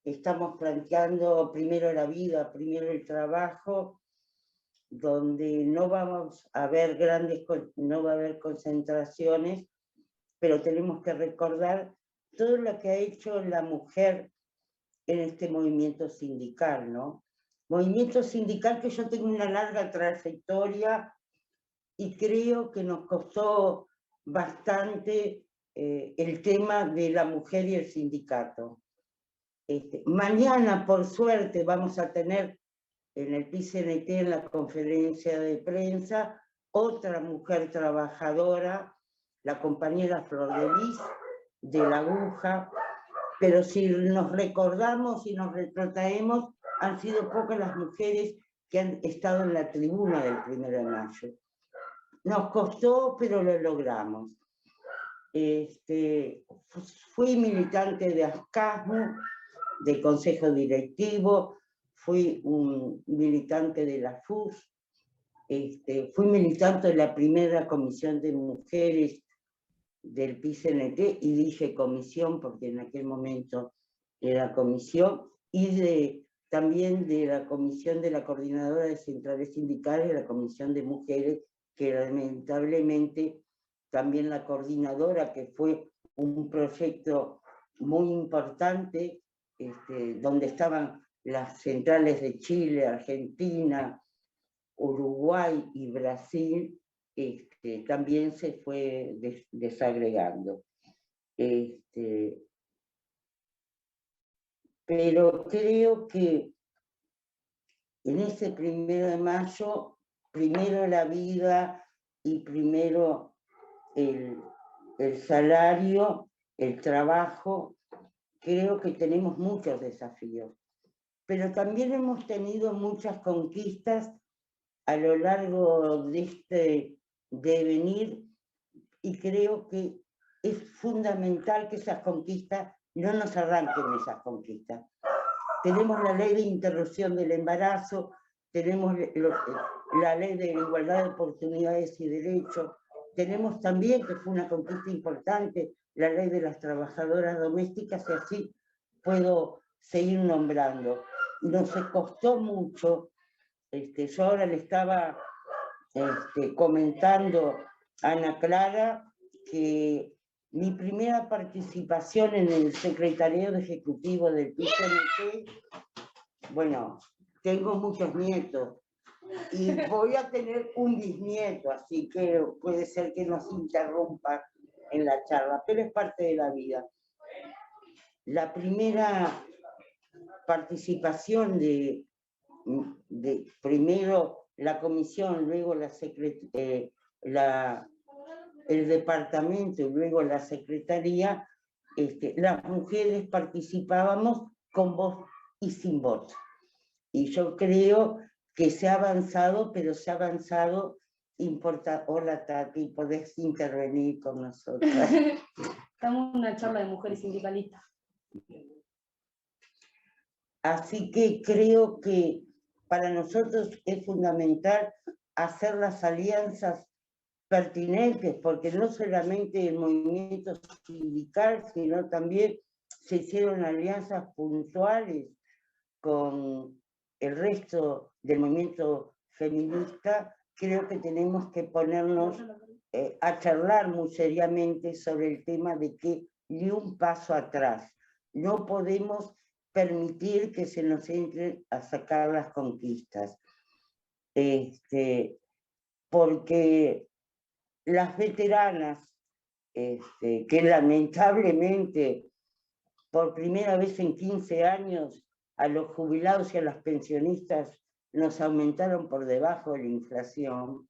estamos planteando primero la vida, primero el trabajo, donde no vamos a ver no va a haber concentraciones, pero tenemos que recordar todo lo que ha hecho la mujer en este movimiento sindical, ¿no? Movimiento sindical que yo tengo una larga trayectoria y creo que nos costó bastante el tema de la mujer y el sindicato. Mañana, por suerte, vamos a tener en el PCNT, en la conferencia de prensa, otra mujer trabajadora, la compañera Flor de Lis, de la aguja, pero si nos recordamos y nos retrotraemos, han sido pocas las mujeres que han estado en la tribuna del 1 de mayo. Nos costó, pero lo logramos. Fui militante de ASCASMU, de Consejo Directivo, fui un militante de la FUS, fui militante de la primera comisión de mujeres del PCNT, y dije comisión porque en aquel momento era comisión, y también de la comisión de la coordinadora de centrales sindicales, de la comisión de mujeres, que lamentablemente también la coordinadora, que fue un proyecto muy importante, donde estaban las centrales de Chile, Argentina, Uruguay y Brasil, también se fue desagregando. Pero creo que en ese 1 de mayo, primero la vida y primero el salario, el trabajo, creo que tenemos muchos desafíos. Pero también hemos tenido muchas conquistas a lo largo de este devenir, y creo que es fundamental que esas conquistas no nos arranquen esas conquistas. Tenemos la ley de interrupción del embarazo, tenemos la ley de igualdad de oportunidades y derechos, tenemos también, que fue una conquista importante, la ley de las trabajadoras domésticas, y así puedo seguir nombrando. Nos costó mucho. Yo ahora le estaba comentando a Ana Clara que mi primera participación en el secretariado ejecutivo del PCNT, bueno, tengo muchos nietos y voy a tener un bisnieto, así que puede ser que nos interrumpa en la charla, pero es parte de la vida. La primera participación de primero la comisión, luego el departamento y luego la secretaría, las mujeres participábamos con voz y sin voz. Y yo creo que se ha avanzado, pero se ha avanzado importante. Hola Tati, podés intervenir con nosotros. Estamos en una charla de mujeres sindicalistas. Así que creo que para nosotros es fundamental hacer las alianzas pertinentes, porque no solamente el movimiento sindical, sino también se hicieron alianzas puntuales con el resto del movimiento feminista. Creo que tenemos que ponernos a charlar muy seriamente sobre el tema de que ni un paso atrás. No podemos permitir que se nos entre a sacar las conquistas. Porque las veteranas, que lamentablemente por primera vez en 15 años a los jubilados y a las pensionistas nos aumentaron por debajo de la inflación,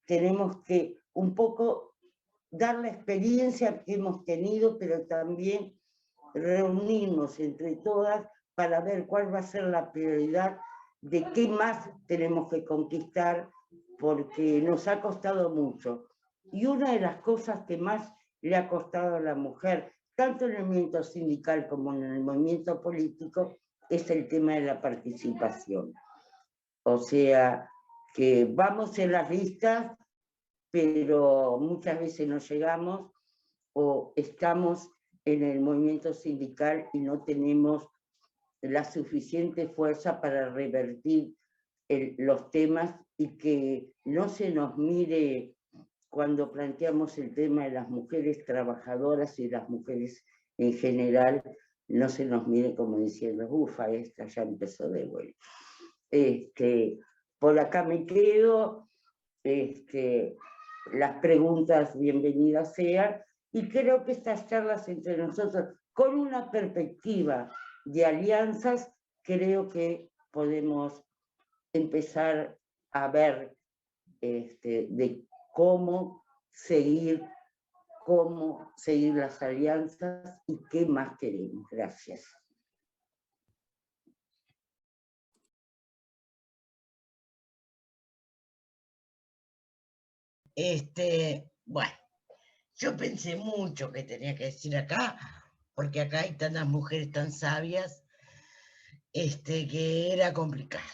tenemos que un poco dar la experiencia que hemos tenido, pero también reunirnos entre todas para ver cuál va a ser la prioridad de qué más tenemos que conquistar, porque nos ha costado mucho. Y una de las cosas que más le ha costado a la mujer, tanto en el movimiento sindical como en el movimiento político, es el tema de la participación. O sea, que vamos en las listas, pero muchas veces no llegamos o estamos en el movimiento sindical y no tenemos la suficiente fuerza para revertir los temas y que no se nos mire cuando planteamos el tema de las mujeres trabajadoras y las mujeres en general, no se nos mire como diciendo, ufa, esta ya empezó de vuelta. Por acá me quedo, las preguntas bienvenidas sean, y creo que estas charlas entre nosotros, con una perspectiva de alianzas, creo que podemos empezar a ver de cómo seguir las alianzas y qué más queremos. Gracias. Bueno, yo pensé mucho que tenía que decir acá, porque acá hay tantas mujeres tan sabias, que era complicado.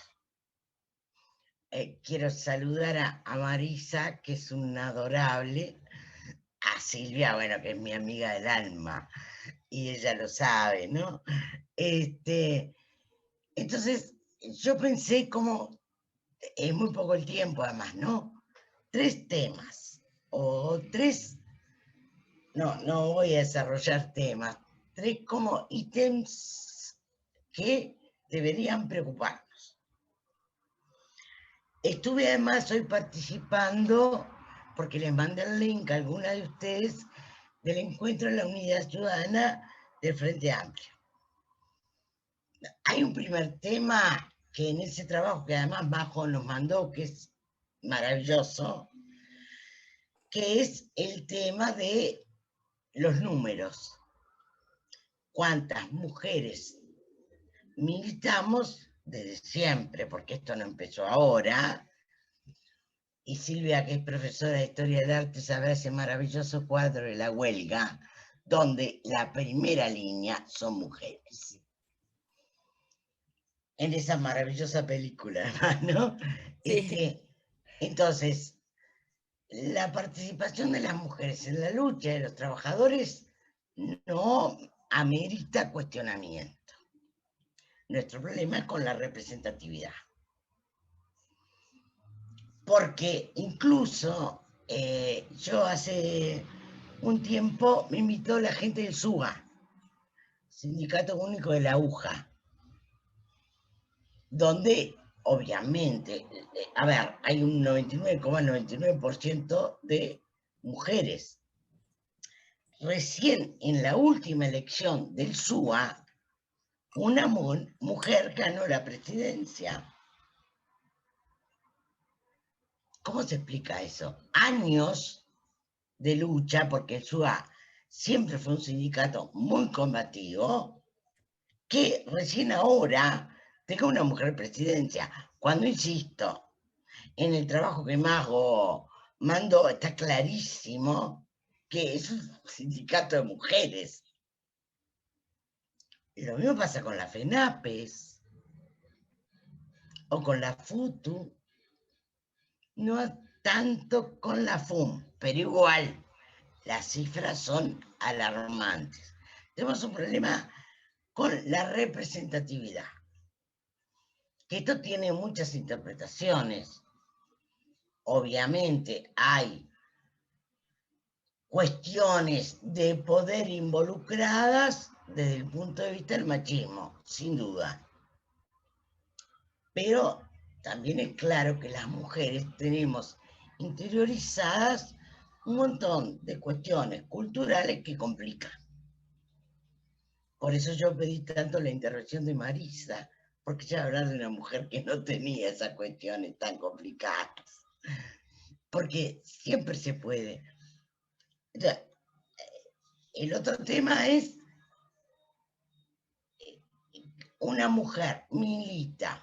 Quiero saludar a Marisa, que es una adorable, a Silvia, bueno, que es mi amiga del alma, y ella lo sabe, ¿no? Entonces, yo pensé como, es muy poco el tiempo además, ¿no? 3 temas, o 3, no voy a desarrollar temas, 3 como ítems que deberían preocuparnos. Estuve además hoy participando, porque les mandé el link a alguna de ustedes, del encuentro en la Unidad Ciudadana del Frente Amplio. Hay un primer tema que en ese trabajo, que además Majo nos mandó, que es maravilloso, que es el tema de los números. ¿Cuántas mujeres militamos desde siempre? Porque esto no empezó ahora. Y Silvia, que es profesora de Historia del Arte, sabrá ese maravilloso cuadro de La Huelga, donde la primera línea son mujeres. En esa maravillosa película, ¿no? Sí. Entonces, la participación de las mujeres en la lucha de los trabajadores no amerita cuestionamiento. Nuestro problema es con la representatividad. Porque incluso yo hace un tiempo me invitó la gente del SUA, Sindicato Único de la Aguja, donde obviamente, a ver, hay un 99,99% de mujeres. Recién en la última elección del SUA, una mujer ganó la presidencia. ¿Cómo se explica eso? Años de lucha, porque el SUA siempre fue un sindicato muy combativo, que recién ahora tenga una mujer presidencia. Cuando, insisto, en el trabajo que Mago mandó está clarísimo que es un sindicato de mujeres. Lo mismo pasa con la FENAPES o con la FUTU, no tanto con la FUM, pero igual las cifras son alarmantes. Tenemos un problema con la representatividad, que esto tiene muchas interpretaciones. Obviamente hay cuestiones de poder involucradas desde el punto de vista del machismo, sin duda. Pero también es claro que las mujeres tenemos interiorizadas un montón de cuestiones culturales que complican. Por eso yo pedí tanto la intervención de Marisa, porque ya hablar de una mujer que no tenía esas cuestiones tan complicadas. Porque siempre se puede. O sea, el otro tema es, una mujer milita,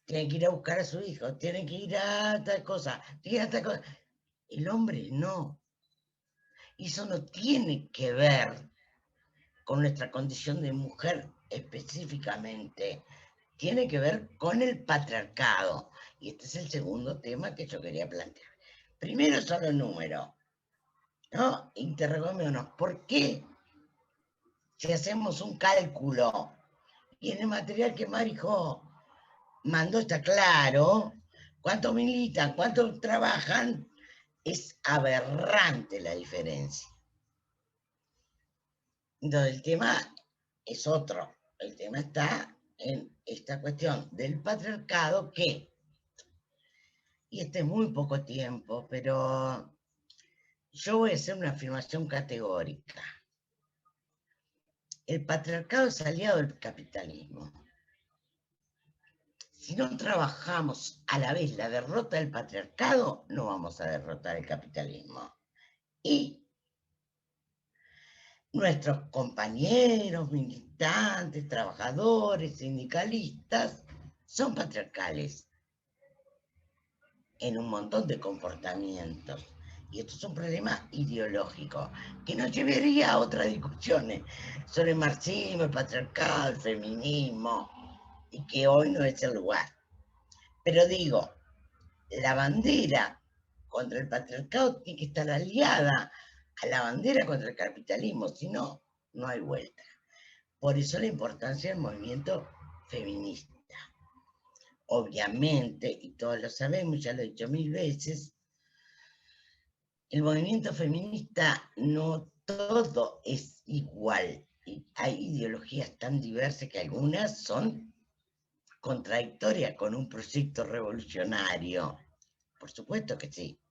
tiene que ir a buscar a su hijo, tiene que ir a tal cosa, tiene que ir a tal cosa. El hombre no. Y eso no tiene que ver con nuestra condición de mujer específicamente, tiene que ver con el patriarcado. Y este es el segundo tema que yo quería plantear. Primero son los números, ¿no? Interrogámonos, ¿por qué si hacemos un cálculo, y en el material que Marijo mandó está claro, cuánto militan, cuánto trabajan, es aberrante la diferencia. Entonces el tema es otro, el tema está en esta cuestión del patriarcado que, y este es muy poco tiempo, pero yo voy a hacer una afirmación categórica. El patriarcado es aliado del capitalismo. Si no trabajamos a la vez la derrota del patriarcado, no vamos a derrotar el capitalismo. Y nuestros compañeros, militantes, trabajadores, sindicalistas, son patriarcales en un montón de comportamientos. Y esto es un problema ideológico que nos llevaría a otras discusiones sobre el marxismo, el patriarcado, el feminismo, y que hoy no es el lugar. Pero digo, la bandera contra el patriarcado tiene que estar aliada a la bandera contra el capitalismo, si no, no hay vuelta. Por eso la importancia del movimiento feminista. Obviamente, y todos lo sabemos, ya lo he dicho 1000 veces, el movimiento feminista no todo es igual. Y hay ideologías tan diversas que algunas son contradictorias con un proyecto revolucionario. Por supuesto que sí,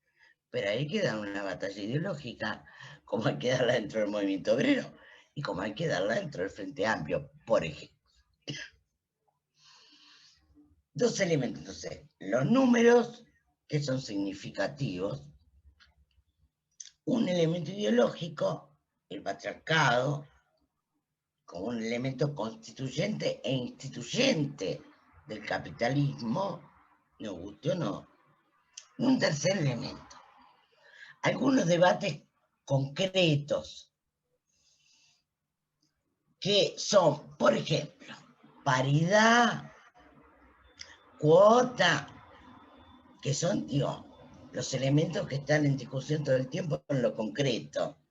pero hay que dar una batalla ideológica, como hay que darla dentro del movimiento obrero y como hay que darla dentro del Frente Amplio, por ejemplo. Dos elementos, entonces, los números, que son significativos, un elemento ideológico, el patriarcado, como un elemento constituyente e instituyente del capitalismo, nos guste o no. Un tercer elemento, algunos debates concretos, que son, por ejemplo, paridad, cuota, que son, digo, los elementos que están en discusión todo el tiempo en lo concreto.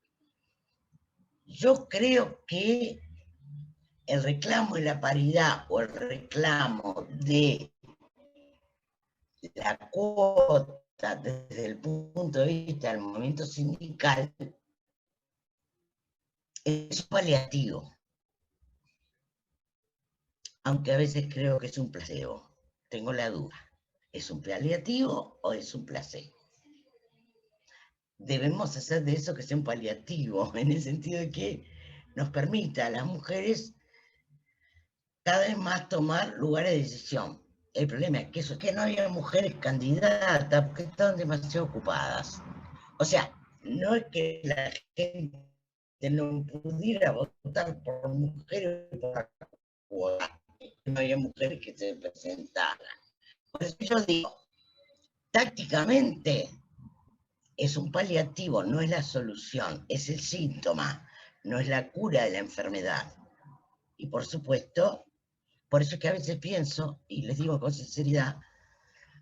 Yo creo que el reclamo de la paridad o el reclamo de la cuota desde el punto de vista del movimiento sindical es paliativo, aunque a veces creo que es un placebo. Tengo la duda. ¿Es un paliativo o es un placebo? Debemos hacer de eso que sea un paliativo, en el sentido de que nos permita a las mujeres cada vez más tomar lugares de decisión. El problema es que eso es que no había mujeres candidatas porque estaban demasiado ocupadas. O sea, no es que la gente no pudiera votar por mujeres por la cuota, no había mujeres que se presentaran. Por eso yo digo, tácticamente es un paliativo, no es la solución, es el síntoma, no es la cura de la enfermedad. Y por supuesto, por eso es que a veces pienso, y les digo con sinceridad,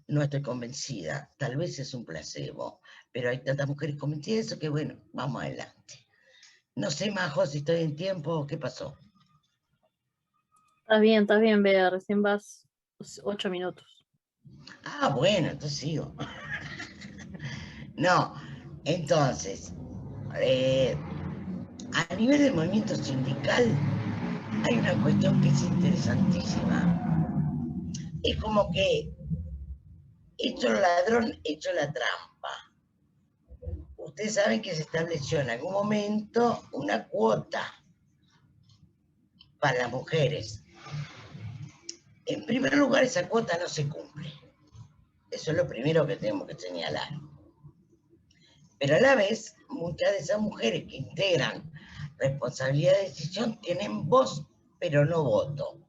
no estoy convencida, tal vez es un placebo, pero hay tantas mujeres convencidas de eso que bueno, vamos adelante. No sé, Majo, si estoy en tiempo, ¿qué pasó? Estás bien, Bea, recién vas 8 minutos. Ah, bueno, entonces sigo. No, entonces, a nivel del movimiento sindical hay una cuestión que es interesantísima. Es como que hecho el ladrón, hecho la trampa. Ustedes saben que se estableció en algún momento una cuota para las mujeres. En primer lugar, esa cuota no se cumple. Eso es lo primero que tenemos que señalar. Pero a la vez, muchas de esas mujeres que integran responsabilidad de decisión tienen voz, pero no voto.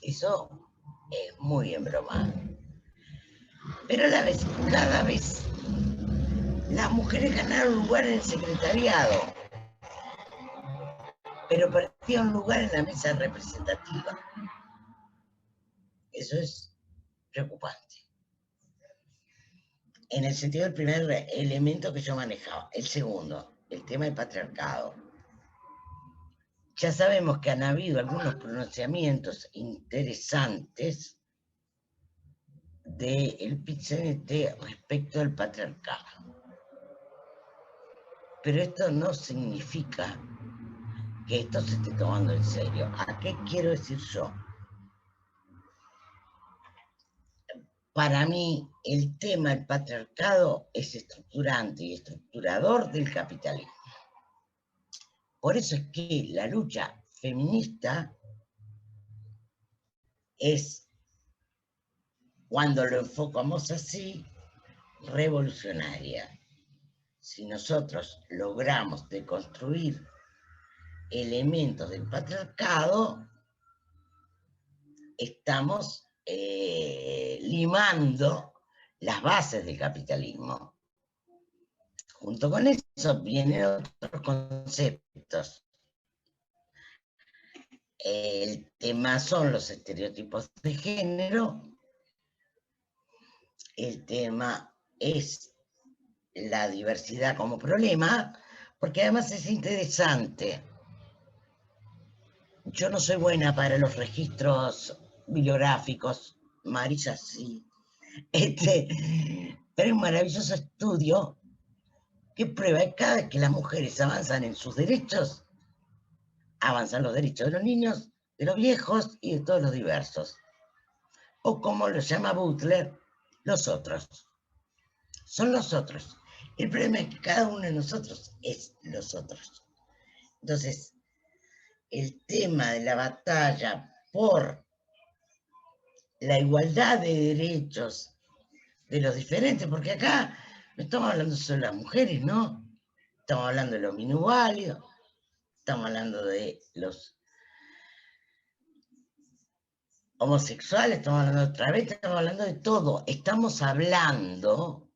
Eso es muy embromado. Pero a la vez, cada vez, las mujeres ganaron lugar en el secretariado, pero perdieron lugar en la mesa representativa. Eso es preocupante. En el sentido del primer elemento que yo manejaba. El segundo, el tema del patriarcado. ya sabemos que han habido algunos pronunciamientos interesantes del PIT-CNT respecto al patriarcado. Pero esto no significa que esto se esté tomando en serio. ¿A qué quiero decir yo? Para mí, el tema del patriarcado es estructurante y estructurador del capitalismo. Por eso es que la lucha feminista es, cuando lo enfocamos así, revolucionaria. Si nosotros logramos deconstruir elementos del patriarcado, estamos limando las bases del capitalismo. Junto con eso vienen otros conceptos. El tema son los estereotipos de género, el tema es la diversidad como problema, porque además es interesante. Yo no soy buena para los registros bibliográficos, Marisa sí, pero es un maravilloso estudio que prueba que cada vez que las mujeres avanzan en sus derechos, avanzan los derechos de los niños, de los viejos y de todos los diversos. O como lo llama Butler, los otros. Son los otros. El problema es que cada uno de nosotros es los otros. Entonces, el tema de la batalla por la igualdad de derechos de los diferentes, porque acá no estamos hablando solo de las mujeres, ¿no? Estamos hablando de los minusválidos, estamos hablando de los homosexuales, estamos hablando de travestis, estamos hablando de todo. Estamos hablando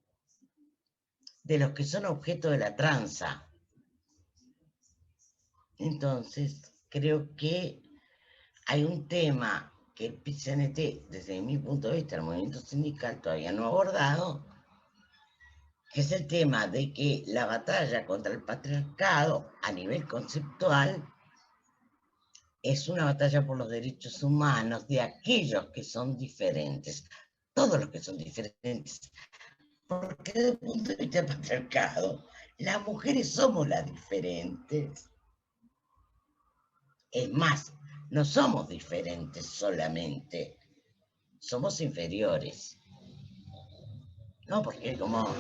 de los que son objeto de la tranza. Entonces, creo que hay un tema que el PIT-CNT, desde mi punto de vista, el movimiento sindical todavía no ha abordado, que es el tema de que la batalla contra el patriarcado a nivel conceptual es una batalla por los derechos humanos de aquellos que son diferentes, todos los que son diferentes, porque desde el punto de vista del patriarcado, las mujeres somos las diferentes. Es más, no somos diferentes solamente, somos inferiores. No, porque como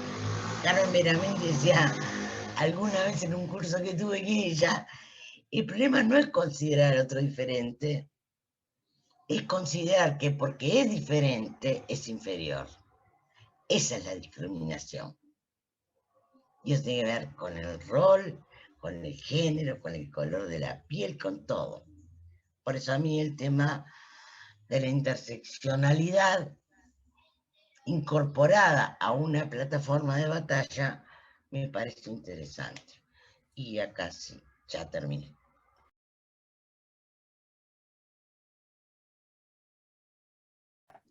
Carmen Meramente decía alguna vez en un curso que tuve con ella, el problema no es considerar al otro diferente, es considerar que porque es diferente es inferior. Esa es la discriminación. Y eso tiene que ver con el rol, con el género, con el color de la piel, con todo. Por eso a mí el tema de la interseccionalidad incorporada a una plataforma de batalla me parece interesante. Y acá sí, ya terminé.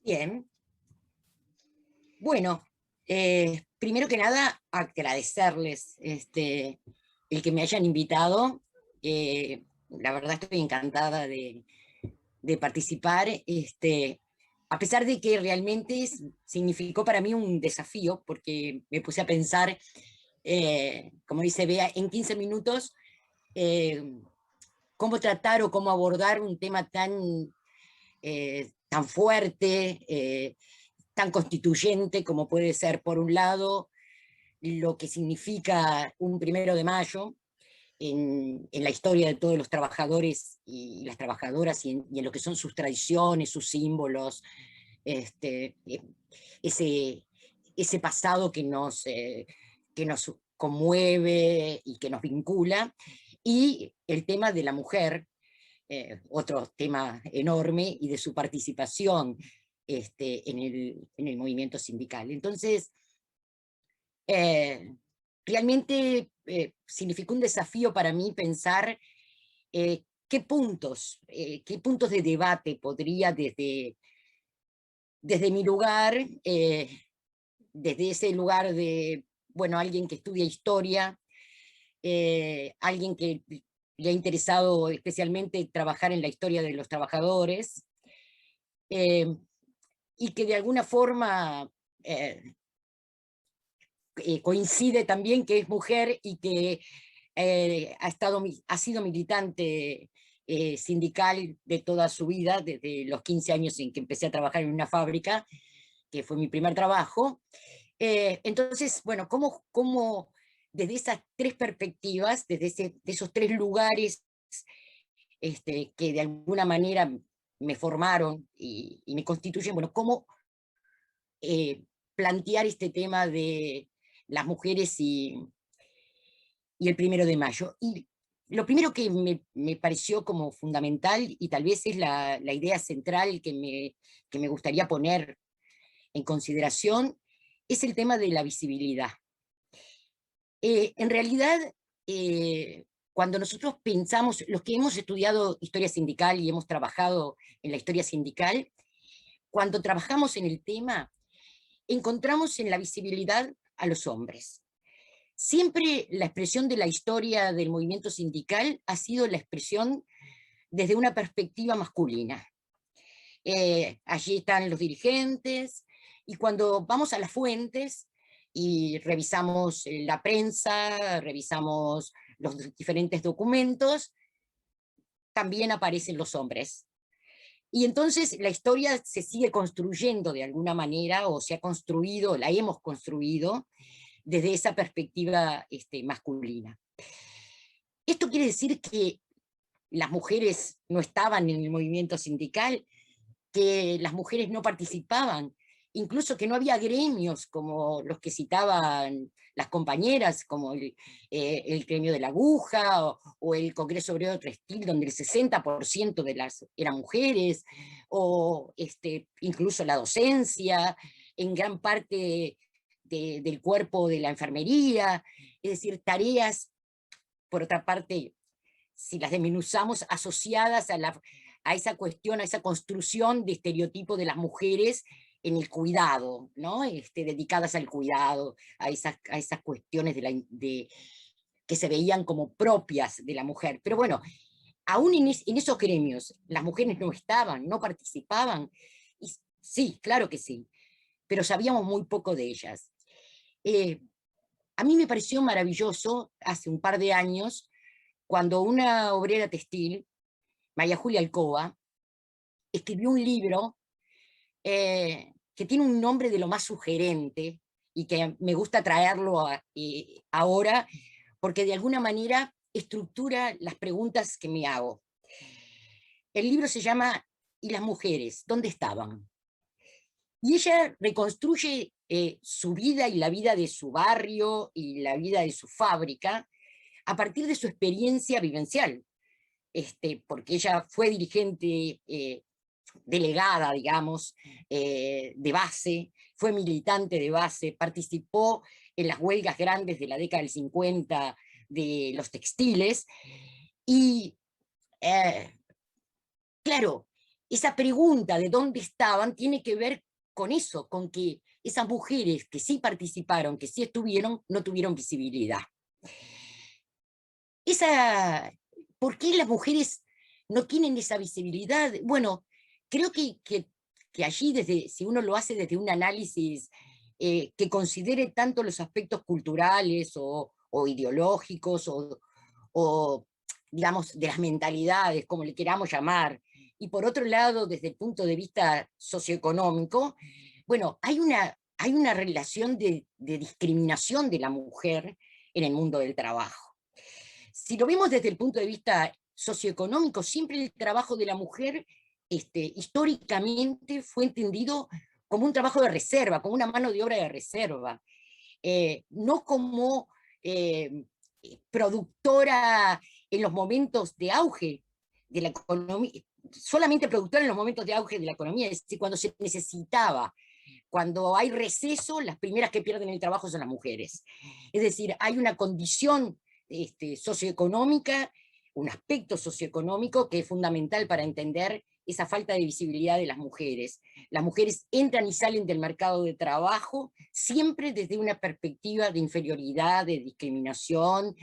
Bien. Bueno, primero que nada, agradecerles el que me hayan invitado. La verdad estoy encantada de participar, a pesar de que realmente significó para mí un desafío, porque me puse a pensar, como dice Bea, en 15 minutos, cómo tratar o cómo abordar un tema tan fuerte, tan constituyente como puede ser, por un lado, lo que significa un 1 de mayo en la historia de todos los trabajadores y las trabajadoras, y en lo que son sus tradiciones, sus símbolos, ese pasado que nos conmueve y que nos vincula, y el tema de la mujer, otro tema enorme, y de su participación en el movimiento sindical. Entonces, realmente significó un desafío para mí pensar qué puntos de debate podría desde mi lugar, desde ese lugar de, bueno, alguien que estudia historia, alguien que le ha interesado especialmente trabajar en la historia de los trabajadores, y que de alguna forma coincide también que es mujer y que ha sido militante sindical de toda su vida, desde los 15 años en que empecé a trabajar en una fábrica, que fue mi primer trabajo. Entonces, bueno, ¿cómo desde esas tres perspectivas, desde de esos tres lugares que de alguna manera me formaron y me constituyen, bueno, cómo plantear este tema de las mujeres y el 1 de mayo? Y lo primero que me pareció como fundamental, y tal vez es la idea central que me gustaría poner en consideración, es el tema de la visibilidad. En realidad, cuando nosotros pensamos, los que hemos estudiado historia sindical y hemos trabajado en la historia sindical, cuando trabajamos en el tema, encontramos en la visibilidad a los hombres. Siempre la expresión de la historia del movimiento sindical ha sido la expresión desde una perspectiva masculina. Allí están los dirigentes, y cuando vamos a las fuentes y revisamos la prensa, revisamos los diferentes documentos, también aparecen los hombres. Y entonces la historia se sigue construyendo de alguna manera, o se ha construido, la hemos construido, desde esa perspectiva masculina. ¿Esto quiere decir que las mujeres no estaban en el movimiento sindical, que las mujeres no participaban, incluso que no había gremios como los que citaban las compañeras, como el gremio de la aguja o el Congreso Obrero Textil, donde el 60% de las eran mujeres, o incluso la docencia, en gran parte del cuerpo de la enfermería, es decir, tareas, por otra parte, si las desmenuzamos, asociadas a esa cuestión, a esa construcción de estereotipo de las mujeres en el cuidado, ¿no? Dedicadas al cuidado, a esas cuestiones que se veían como propias de la mujer. Pero bueno, aún en esos gremios, las mujeres no estaban, no participaban, y sí, claro que sí, pero sabíamos muy poco de ellas. A mí me pareció maravilloso, hace un par de años, cuando una obrera textil, María Julia Alcoba, escribió un libro que tiene un nombre de lo más sugerente, y que me gusta traerlo ahora, porque de alguna manera estructura las preguntas que me hago. El libro se llama ¿Y las mujeres? ¿Dónde estaban? Y ella reconstruye su vida y la vida de su barrio y la vida de su fábrica a partir de su experiencia vivencial, porque ella fue dirigente, delegada, digamos, de base, fue militante de base, participó en las huelgas grandes de la década del 50 de los textiles, y claro, esa pregunta de dónde estaban tiene que ver con eso, con que esas mujeres que sí participaron, que sí estuvieron, no tuvieron visibilidad. ¿Por qué las mujeres no tienen esa visibilidad? Bueno, creo que allí, si uno lo hace desde un análisis que considere tanto los aspectos culturales o ideológicos o, digamos, de las mentalidades, como le queramos llamar, y por otro lado, desde el punto de vista socioeconómico, bueno, hay una relación de discriminación de la mujer en el mundo del trabajo. Si lo vemos desde el punto de vista socioeconómico, siempre el trabajo de la mujer históricamente fue entendido como un trabajo de reserva, como una mano de obra de reserva, no como productora en los momentos de auge de la economía, solamente productora en los momentos de auge de la economía, es decir, cuando se necesitaba. Cuando hay receso, las primeras que pierden el trabajo son las mujeres. Es decir, hay una condición socioeconómica, un aspecto socioeconómico que es fundamental para entender esa falta de visibilidad de las mujeres. Las mujeres entran y salen del mercado de trabajo siempre desde una perspectiva de inferioridad, de discriminación,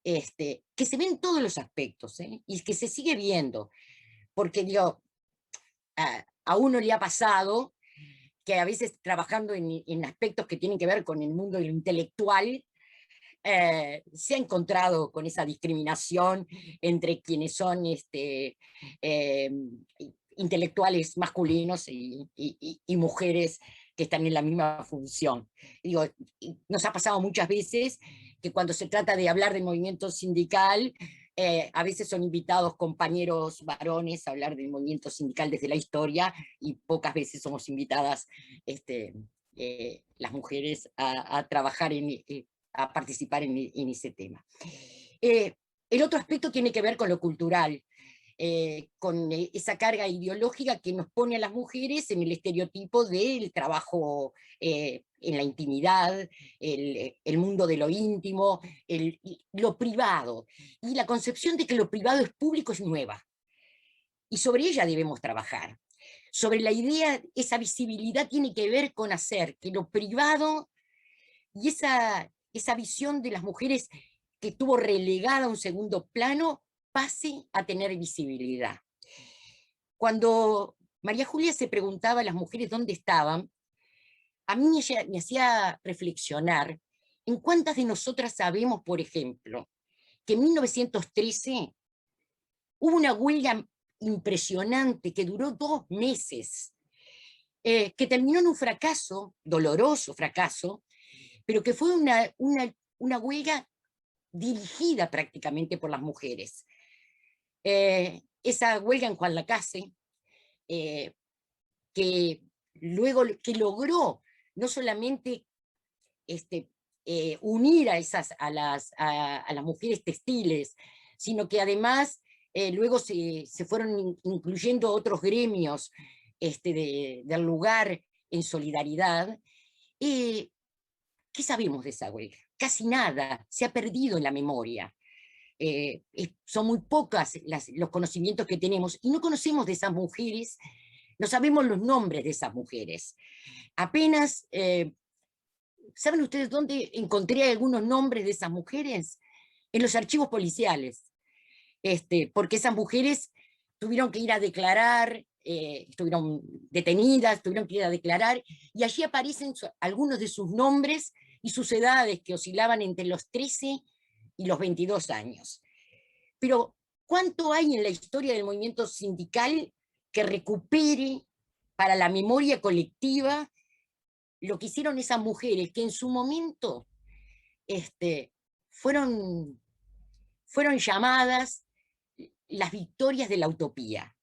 que se ven en todos los aspectos, y que se sigue viendo, porque digo, a uno le ha pasado que a veces trabajando en aspectos que tienen que ver con el mundo de lo intelectual, se ha encontrado con esa discriminación entre quienes son intelectuales masculinos y mujeres que están en la misma función. Digo, nos ha pasado muchas veces que cuando se trata de hablar del movimiento sindical, a veces son invitados compañeros varones a hablar del movimiento sindical desde la historia, y pocas veces somos invitadas las mujeres a trabajar a participar en ese tema. El otro aspecto tiene que ver con lo cultural, con esa carga ideológica que nos pone a las mujeres en el estereotipo del trabajo en la intimidad, el mundo de lo íntimo, lo privado. Y la concepción de que lo privado es público es nueva. Y sobre ella debemos trabajar. Sobre la idea, esa visibilidad tiene que ver con hacer que lo privado y esa visión de las mujeres que estuvo relegada a un segundo plano pase a tener visibilidad. Cuando María Julia se preguntaba a las mujeres dónde estaban, a mí ella me hacía reflexionar en cuántas de nosotras sabemos, por ejemplo, que en 1913 hubo una huelga impresionante que duró 2 meses, que terminó en un fracaso, doloroso fracaso, pero que fue una huelga dirigida prácticamente por las mujeres. Esa huelga en Juan Lacase, que logró no solamente unir a las mujeres textiles, sino que además luego se fueron incluyendo otros gremios del lugar en solidaridad. ¿Qué sabemos de esa huelga? Casi nada, se ha perdido en la memoria. Son muy pocas los conocimientos que tenemos, y no conocemos de esas mujeres, no sabemos los nombres de esas mujeres. Apenas, ¿saben ustedes dónde encontré algunos nombres de esas mujeres? En los archivos policiales, porque esas mujeres tuvieron que ir a declarar, estuvieron detenidas, tuvieron que ir a declarar, y allí aparecen algunos de sus nombres y sus edades, que oscilaban entre los 13 y los 22 años. Pero, ¿cuánto hay en la historia del movimiento sindical que recupere para la memoria colectiva lo que hicieron esas mujeres, que en su momento fueron llamadas las victorias de la utopía?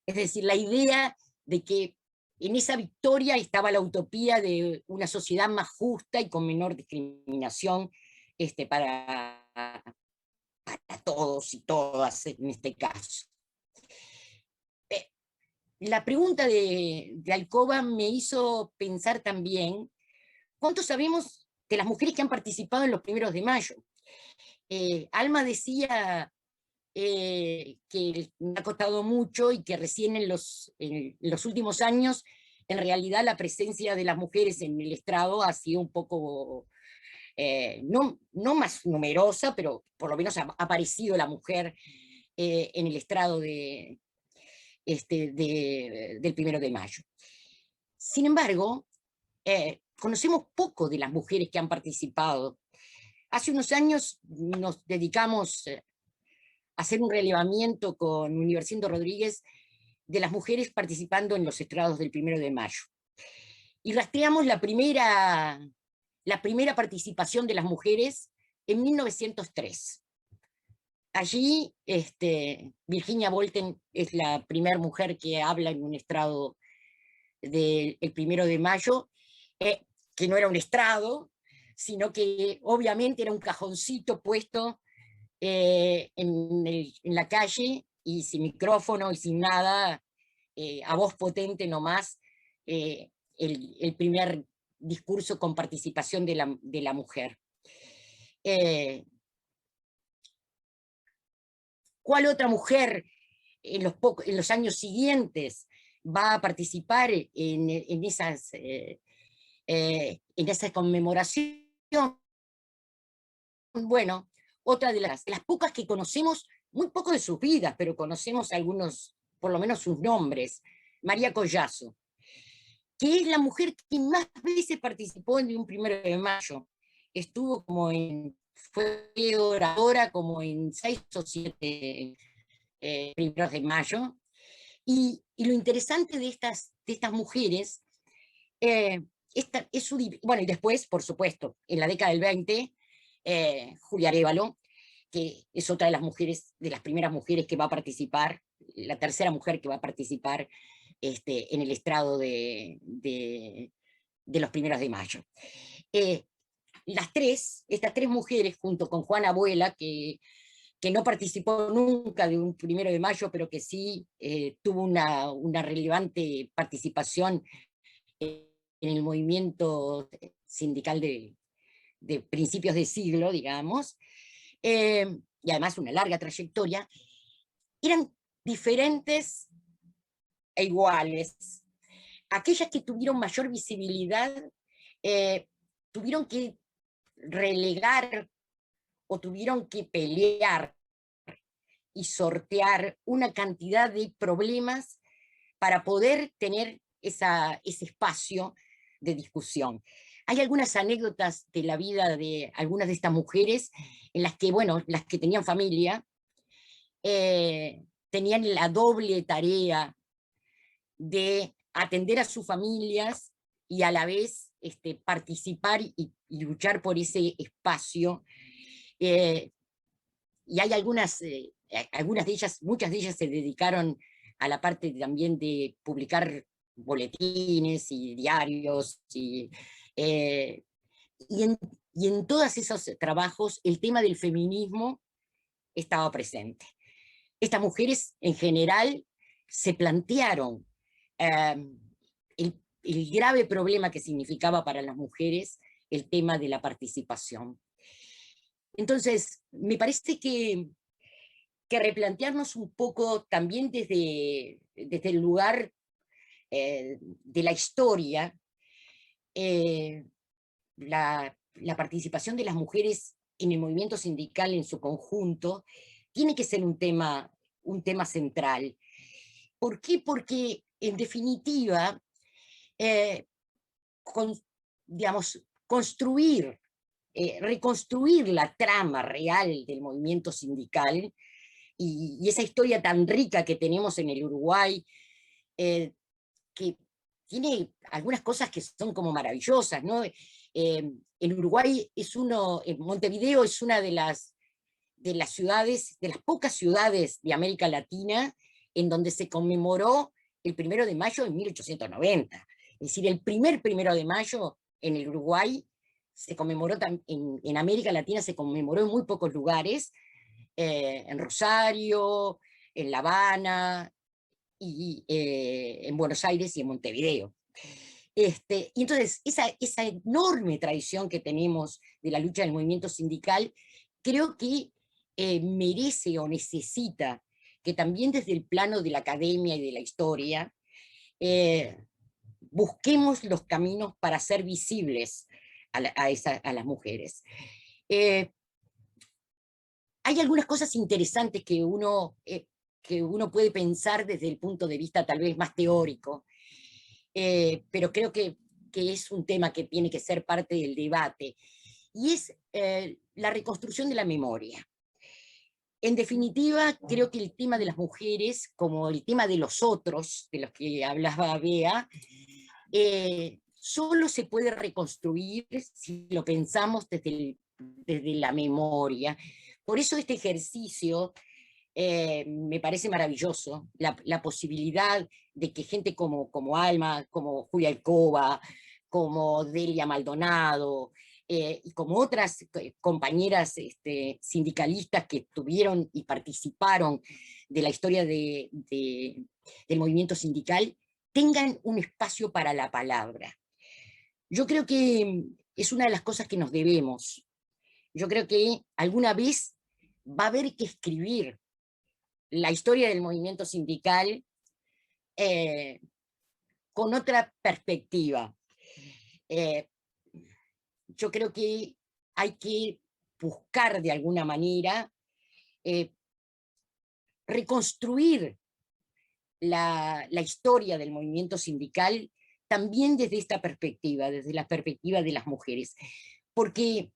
Es decir, la idea de que en esa victoria estaba la utopía de una sociedad más justa y con menor discriminación para todos y todas en este caso. La pregunta de Alcoba me hizo pensar también cuánto sabemos de las mujeres que han participado en los 1 de mayo. Alma decía que me ha costado mucho y que recién en los últimos años, en realidad la presencia de las mujeres en el estrado ha sido un poco, no más numerosa, pero por lo menos ha aparecido la mujer en el estrado del 1 de mayo. Sin embargo, conocemos poco de las mujeres que han participado. Hace unos años nos dedicamos hacer un relevamiento con Universindo Rodríguez de las mujeres participando en los estrados del 1 de mayo. Y rastreamos la primera participación de las mujeres en 1903. Allí Virginia Bolten es la primera mujer que habla en un estrado del 1 de mayo, que no era un estrado, sino que obviamente era un cajoncito puesto en la calle, y sin micrófono y sin nada, a voz potente nomás, el primer discurso con participación de la mujer. ¿Cuál otra mujer en los años siguientes va a participar en esa conmemoración? Bueno, otra de las pocas que conocemos, muy poco de sus vidas, pero conocemos algunos, por lo menos sus nombres, María Collazo, que es la mujer que más veces participó en un 1 de mayo. Estuvo fue oradora como en 6 o 7 1 de mayo. Y lo interesante de estas mujeres, bueno, y después, por supuesto, en la década del 20, Julia Arévalo, que es otra de las mujeres, de las primeras mujeres que va a participar, la tercera mujer que va a participar en el estrado de los 1 de mayo. Estas tres mujeres, junto con Juana Abuela, que no participó nunca de un 1 de mayo, pero que sí tuvo una relevante participación en el movimiento sindical de principios de siglo, digamos, y además una larga trayectoria, eran diferentes e iguales. Aquellas que tuvieron mayor visibilidad tuvieron que relegar o tuvieron que pelear y sortear una cantidad de problemas para poder tener ese espacio de discusión. Hay algunas anécdotas de la vida de algunas de estas mujeres en las que, bueno, las que tenían familia, tenían la doble tarea de atender a sus familias y a la vez participar y luchar por ese espacio. Y hay algunas de ellas, muchas de ellas se dedicaron a la parte también de publicar boletines y diarios, y en todos esos trabajos el tema del feminismo estaba presente. Estas mujeres en general se plantearon el grave problema que significaba para las mujeres el tema de la participación. Entonces, me parece que replantearnos un poco también desde el lugar de la historia, la participación de las mujeres en el movimiento sindical en su conjunto tiene que ser un tema central. ¿Por qué? Porque, en definitiva, reconstruir la trama real del movimiento sindical y esa historia tan rica que tenemos en el Uruguay, que tiene algunas cosas que son como maravillosas, ¿no? En Uruguay Montevideo es una de las ciudades, de las pocas ciudades de América Latina en donde se conmemoró el 1 de mayo en 1890. Es decir, el primer 1 de mayo en el Uruguay se conmemoró, en América Latina se conmemoró en muy pocos lugares, en Rosario, en La Habana, y en Buenos Aires y en Montevideo. Y entonces, esa enorme tradición que tenemos de la lucha del movimiento sindical, creo que merece o necesita que también desde el plano de la academia y de la historia, busquemos los caminos para hacer visibles a las mujeres. Hay algunas cosas interesantes que uno puede pensar desde el punto de vista tal vez más teórico, pero creo que es un tema que tiene que ser parte del debate, y es la reconstrucción de la memoria. En definitiva, creo que el tema de las mujeres, como el tema de los otros, de los que hablaba Bea, solo se puede reconstruir si lo pensamos desde la memoria. Por eso este ejercicio me parece maravilloso, la posibilidad de que gente como Alma, como Julia Alcoba, como Delia Maldonado, y como otras compañeras sindicalistas que tuvieron y participaron de la historia del movimiento sindical, tengan un espacio para la palabra. Yo creo que es una de las cosas que nos debemos. Yo creo que alguna vez va a haber que escribir la historia del movimiento sindical con otra perspectiva. Yo creo que hay que buscar de alguna manera reconstruir la historia del movimiento sindical también desde esta perspectiva, desde la perspectiva de las mujeres. Porque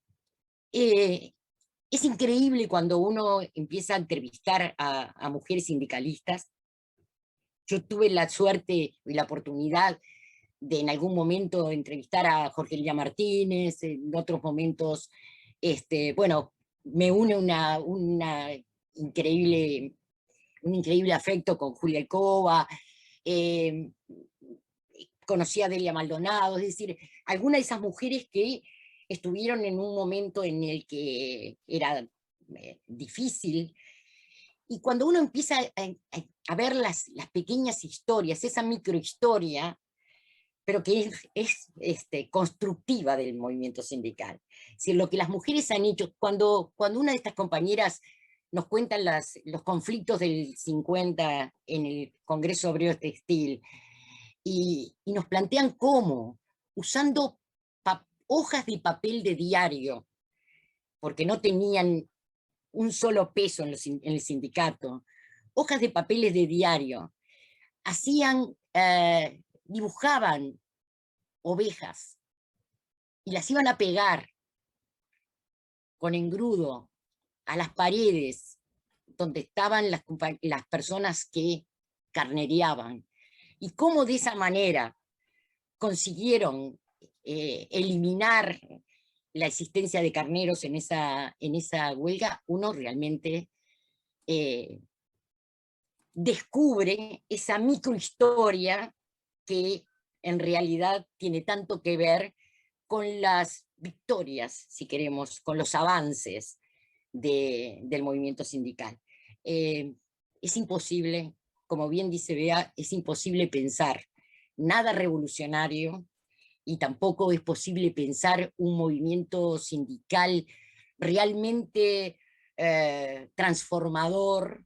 es increíble cuando uno empieza a entrevistar a mujeres sindicalistas. Yo tuve la suerte y la oportunidad de en algún momento entrevistar a Jorge Lía Martínez, en otros momentos, bueno, me une un increíble afecto con Julia Alcoba, conocí a Delia Maldonado, es decir, algunas de esas mujeres que estuvieron en un momento en el que era difícil, y cuando uno empieza a ver las pequeñas historias, esa microhistoria, pero que es constructiva del movimiento sindical. Es decir, lo que las mujeres han hecho, cuando una de estas compañeras nos cuentan los conflictos del 50 en el Congreso Obrero Textil, y nos plantean cómo, usando hojas de papel de diario, porque no tenían un solo peso en el sindicato, hojas de papeles de diario, dibujaban ovejas y las iban a pegar con engrudo a las paredes donde estaban las personas que carnereaban, y cómo de esa manera consiguieron eliminar la existencia de carneros en esa huelga. Uno realmente descubre esa microhistoria que en realidad tiene tanto que ver con las victorias, si queremos, con los avances del movimiento sindical. Es imposible, como bien dice Bea, es imposible pensar nada revolucionario, y tampoco es posible pensar un movimiento sindical realmente transformador,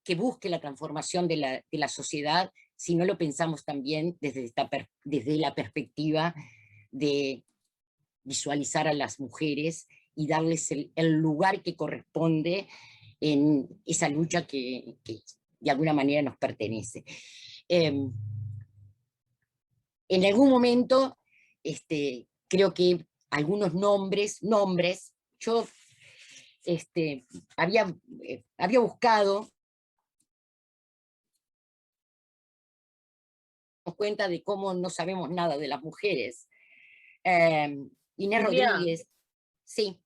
que busque la transformación de la sociedad, si no lo pensamos también desde la perspectiva de visualizar a las mujeres y darles el lugar que corresponde en esa lucha que de alguna manera nos pertenece. En algún momento, creo que algunos nombres, yo había buscado cuenta de cómo no sabemos nada de las mujeres. Inés Julia. Rodríguez, sí.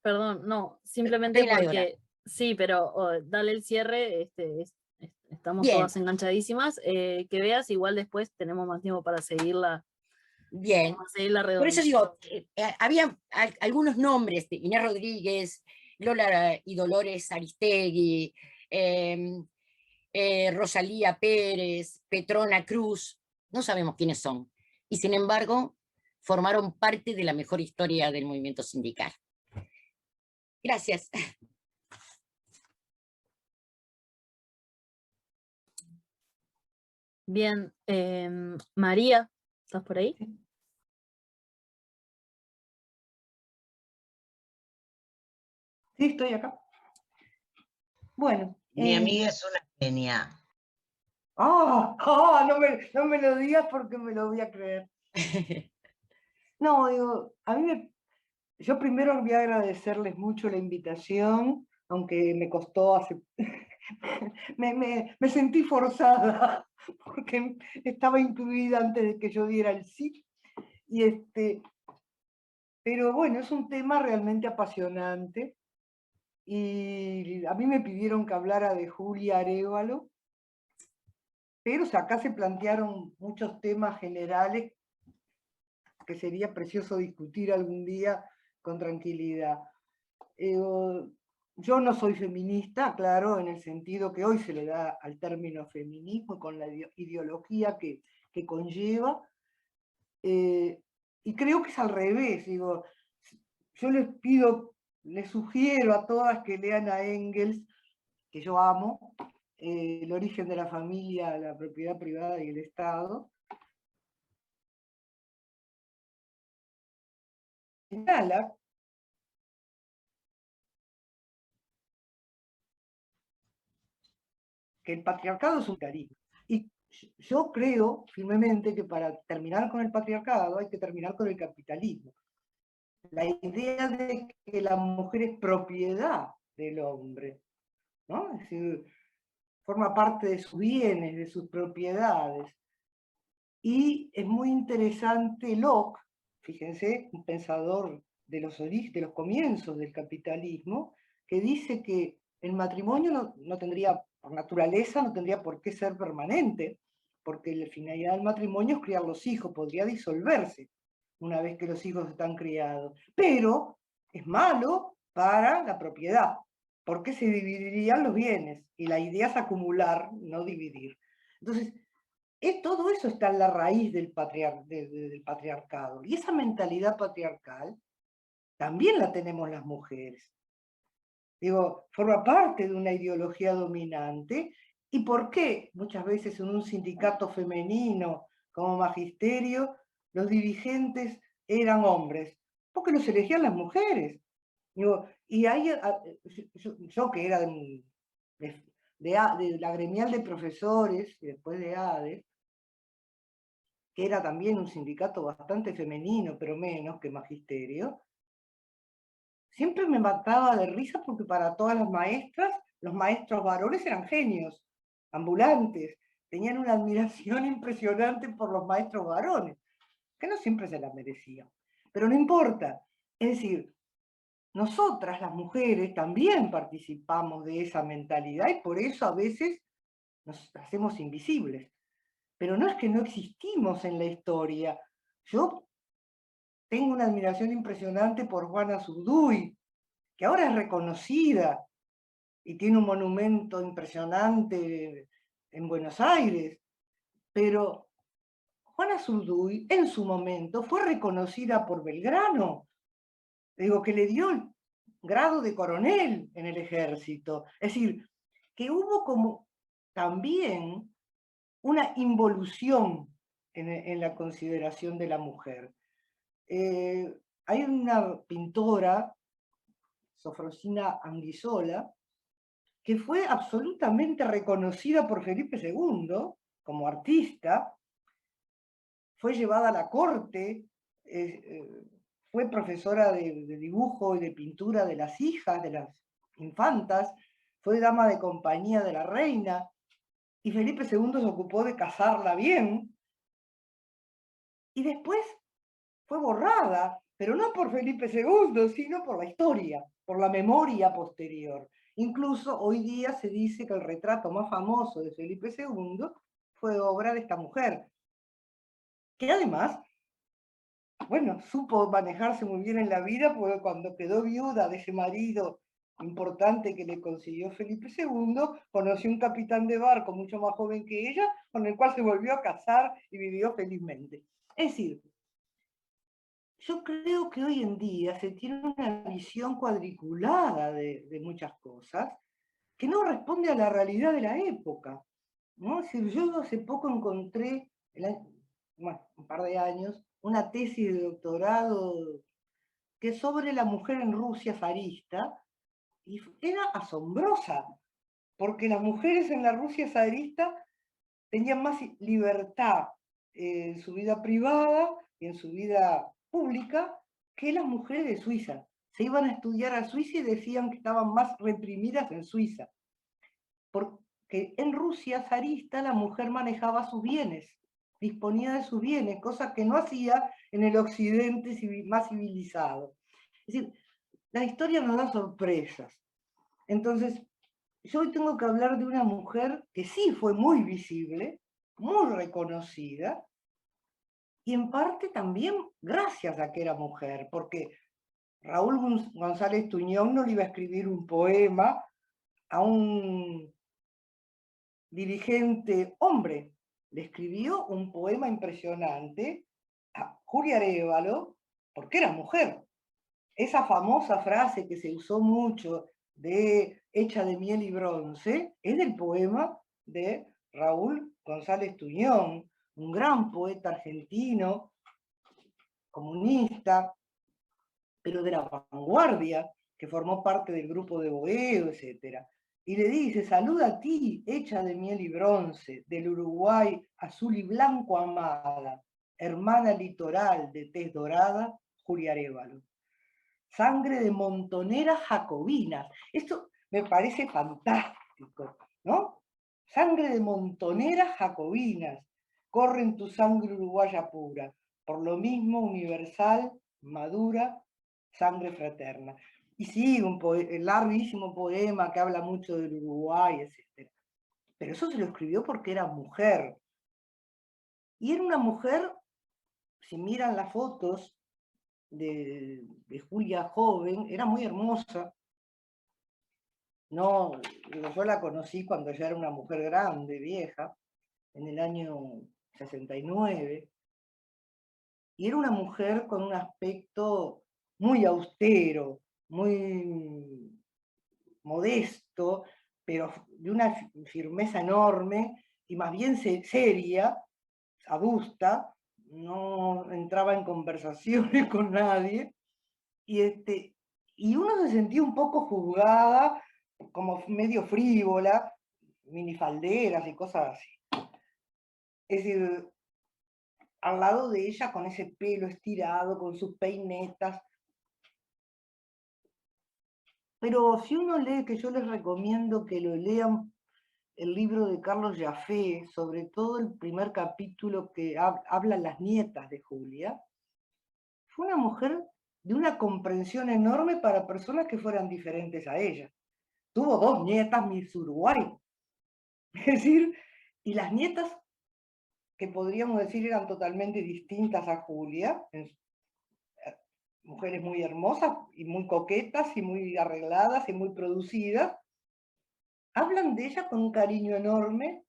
Perdón, no, simplemente Dela, Dora. porque sí, pero dale el cierre, estamos Bien. todas enganchadísimas. Que veas, igual después tenemos más tiempo para seguirla. Bien. Para seguirla Por eso redonda. digo, había algunos nombres de Inés Rodríguez, Lola y Dolores Aristegui, Rosalía Pérez, Petrona Cruz, no sabemos quiénes son, y sin embargo formaron parte de la mejor historia del movimiento sindical. Gracias. Bien, María, ¿estás por ahí? Sí, estoy acá. Bueno. Mi amiga es una genia. No me lo digas porque me lo voy a creer. No, digo, yo primero voy a agradecerles mucho la invitación, aunque me costó me sentí forzada, porque estaba incluida antes de que yo diera el sí. Pero bueno, es un tema realmente apasionante. Y a mí me pidieron que hablara de Julia Arévalo, pero acá se plantearon muchos temas generales que sería precioso discutir algún día con tranquilidad. Yo no soy feminista, claro, en el sentido que hoy se le da al término feminismo con la ideología que conlleva, y creo que es al revés. Digo, yo les sugiero a todas que lean a Engels, que yo amo, El origen de la familia, la propiedad privada y el Estado. Señala que el patriarcado es un capitalismo. Y yo creo firmemente que para terminar con el patriarcado hay que terminar con el capitalismo. La idea de que la mujer es propiedad del hombre, ¿no? Es decir, forma parte de sus bienes, de sus propiedades. Y es muy interesante Locke, fíjense, un pensador de los comienzos del capitalismo, que dice que el matrimonio no tendría, por naturaleza, no tendría por qué ser permanente, porque la finalidad del matrimonio es criar los hijos, podría disolverse una vez que los hijos están criados, pero es malo para la propiedad, porque se dividirían los bienes, y la idea es acumular, no dividir. Entonces, todo eso está en la raíz del patriarcado, y esa mentalidad patriarcal también la tenemos las mujeres. Digo, forma parte de una ideología dominante. ¿Y por qué muchas veces en un sindicato femenino como magisterio los dirigentes eran hombres? Porque los elegían las mujeres. Digo, y hay, yo que era de la gremial de profesores y después de ADE, que era también un sindicato bastante femenino, pero menos que magisterio, siempre me mataba de risa porque para todas las maestras, los maestros varones eran genios, ambulantes, tenían una admiración impresionante por los maestros varones, que no siempre se la merecían. Pero no importa, es decir, nosotras las mujeres también participamos de esa mentalidad y por eso a veces nos hacemos invisibles. Pero no es que no existimos en la historia. Yo tengo una admiración impresionante por Juana Zurduy, que ahora es reconocida y tiene un monumento impresionante en Buenos Aires, pero Juana Zurduy en su momento fue reconocida por Belgrano, digo, que le dio el grado de coronel en el ejército. Es decir, que hubo como también una involución en la consideración de la mujer. Hay una pintora, Sofrosina Anguissola, que fue absolutamente reconocida por Felipe II como artista, fue llevada a la corte, fue profesora de dibujo y de pintura de las hijas, de las infantas, fue dama de compañía de la reina, y Felipe II se ocupó de casarla bien, y después fue borrada, pero no por Felipe II, sino por la historia, por la memoria posterior. Incluso hoy día se dice que el retrato más famoso de Felipe II fue obra de esta mujer, que además, bueno, supo manejarse muy bien en la vida, porque cuando quedó viuda de ese marido importante que le consiguió Felipe II, conoció un capitán de barco mucho más joven que ella, con el cual se volvió a casar y vivió felizmente. Es decir, yo creo que hoy en día se tiene una visión cuadriculada de muchas cosas que no responde a la realidad de la época, ¿no? Es decir, yo hace poco encontré, bueno, un par de años, una tesis de doctorado que es sobre la mujer en Rusia zarista, y era asombrosa, porque las mujeres en la Rusia zarista tenían más libertad en su vida privada y en su vida pública que las mujeres de Suiza. Se iban a estudiar a Suiza y decían que estaban más reprimidas en Suiza. Porque en Rusia zarista la mujer manejaba sus bienes, disponía de sus bienes, cosa que no hacía en el occidente más civilizado. Es decir, la historia nos da sorpresas. Entonces, yo hoy tengo que hablar de una mujer que sí fue muy visible, muy reconocida, y en parte también gracias a que era mujer, porque Raúl González Tuñón no le iba a escribir un poema a un dirigente hombre, le escribió un poema impresionante a Julia Arévalo, porque era mujer. Esa famosa frase que se usó mucho de hecha de miel y bronce, es del poema de Raúl González Tuñón, un gran poeta argentino, comunista, pero de la vanguardia, que formó parte del grupo de Boedo, etc. y le dice: saluda a ti, hecha de miel y bronce, del Uruguay azul y blanco amada, hermana litoral de tez dorada, Julia Arévalo. Sangre de montoneras jacobinas. Esto me parece fantástico, ¿no? Sangre de montoneras jacobinas, corre en tu sangre uruguaya pura, por lo mismo universal, madura, sangre fraterna. Y sigue un larguísimo poema que habla mucho del Uruguay, etc. Pero eso se lo escribió porque era mujer. Y era una mujer, si miran las fotos de Julia joven, era muy hermosa. No, yo la conocí cuando ya era una mujer grande, vieja, en el año 69. Y era una mujer con un aspecto muy austero, muy modesto, pero de una firmeza enorme y más bien seria, adusta, no entraba en conversaciones con nadie, y uno se sentía un poco juzgada, como medio frívola, minifalderas y cosas así. Es decir, al lado de ella con ese pelo estirado, con sus peinetas. Pero si uno lee, que yo les recomiendo que lo lean, el libro de Carlos Jaffe, sobre todo el primer capítulo que habla las nietas de Julia, fue una mujer de una comprensión enorme para personas que fueran diferentes a ella. Tuvo 2 nietas Miss Uruguay. Es decir, y las nietas, que podríamos decir eran totalmente distintas a Julia, mujeres muy hermosas y muy coquetas y muy arregladas y muy producidas, hablan de ella con un cariño enorme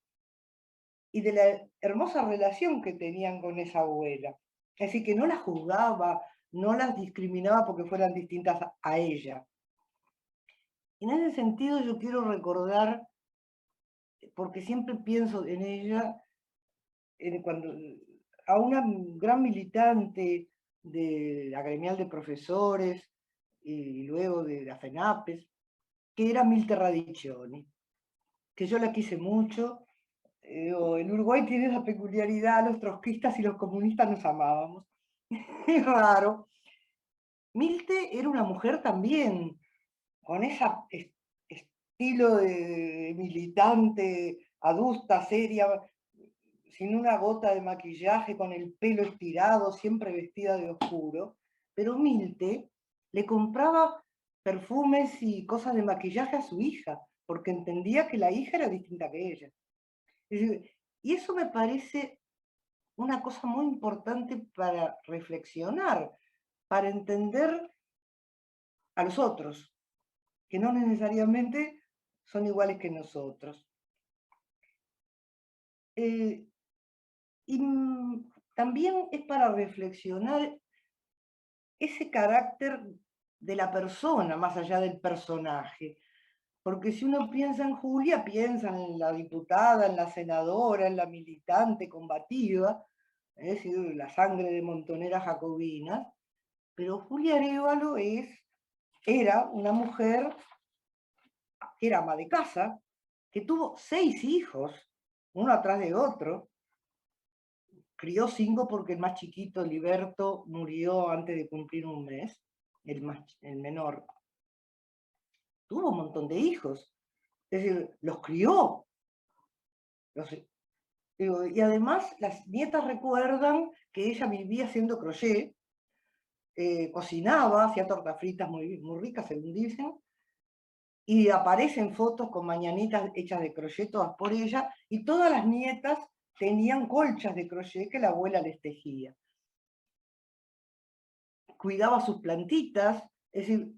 y de la hermosa relación que tenían con esa abuela. Es decir, que no las juzgaba, no las discriminaba porque fueran distintas a ella. En ese sentido yo quiero recordar, porque siempre pienso en ella, a una gran militante de la gremial de profesores y luego de la FENAPES, que era Milton Radicchioni, que yo la quise mucho. El Uruguay tiene esa peculiaridad, los trotskistas y los comunistas nos amábamos. Es raro. Milte era una mujer también, con ese estilo de militante, adusta, seria, sin una gota de maquillaje, con el pelo estirado, siempre vestida de oscuro. Pero Milte le compraba perfumes y cosas de maquillaje a su hija, porque entendía que la hija era distinta que ella. Y eso me parece una cosa muy importante para reflexionar, para entender a los otros, que no necesariamente son iguales que nosotros. Y también es para reflexionar ese carácter de la persona, más allá del personaje. Porque si uno piensa en Julia, piensa en la diputada, en la senadora, en la militante combativa, es decir, la sangre de montoneras jacobinas, pero Julia Arévalo era una mujer que era ama de casa, que tuvo 6 hijos, uno atrás de otro, crió 5 porque el más chiquito, Liberto, murió antes de cumplir un mes, el menor. Tuvo un montón de hijos, es decir, los crió. Y además las nietas recuerdan que ella vivía haciendo crochet, cocinaba, hacía tortas fritas muy, muy ricas, según dicen, y aparecen fotos con mañanitas hechas de crochet, todas por ella, y todas las nietas tenían colchas de crochet que la abuela les tejía. Cuidaba sus plantitas, es decir,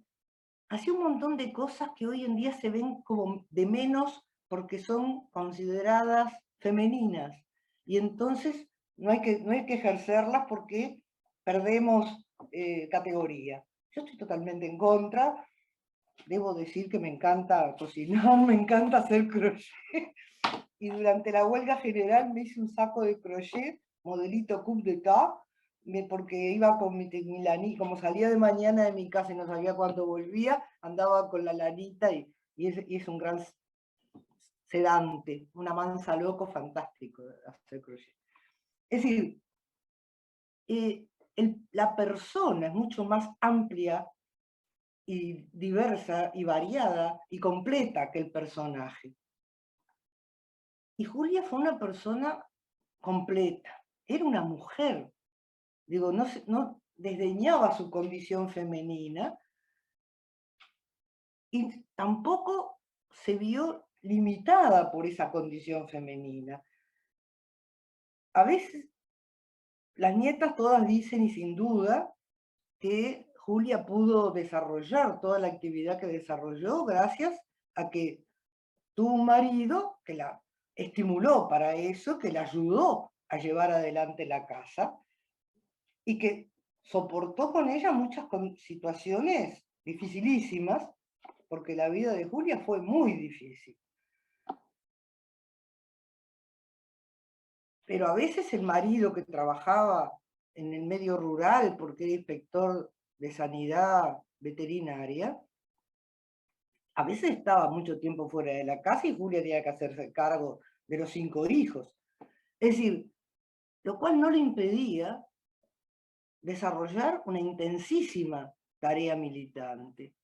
hacía un montón de cosas que hoy en día se ven como de menos porque son consideradas femeninas. Y entonces no hay que ejercerlas porque perdemos categoría. Yo estoy totalmente en contra. Debo decir que me encanta cocinar, me encanta hacer crochet. Y durante la huelga general me hice un saco de crochet, modelito Coupe de Cas, porque iba con mi lanita, como salía de mañana de mi casa y no sabía cuándo volvía, andaba con la lanita y es un gran sedante, una mansa loco fantástico de hacer crochet. Es decir, la persona es mucho más amplia y diversa y variada y completa que el personaje. Y Julia fue una persona completa, era una mujer. Digo, no desdeñaba su condición femenina y tampoco se vio limitada por esa condición femenina. A veces las nietas todas dicen, y sin duda, que Julia pudo desarrollar toda la actividad que desarrolló gracias a que tuvo un marido que la estimuló para eso, que la ayudó a llevar adelante la casa y que soportó con ella muchas situaciones dificilísimas, porque la vida de Julia fue muy difícil. Pero a veces el marido que trabajaba en el medio rural, porque era inspector de sanidad veterinaria, a veces estaba mucho tiempo fuera de la casa y Julia tenía que hacerse cargo de los 5 hijos. Es decir, lo cual no le impedía desarrollar una intensísima tarea militante.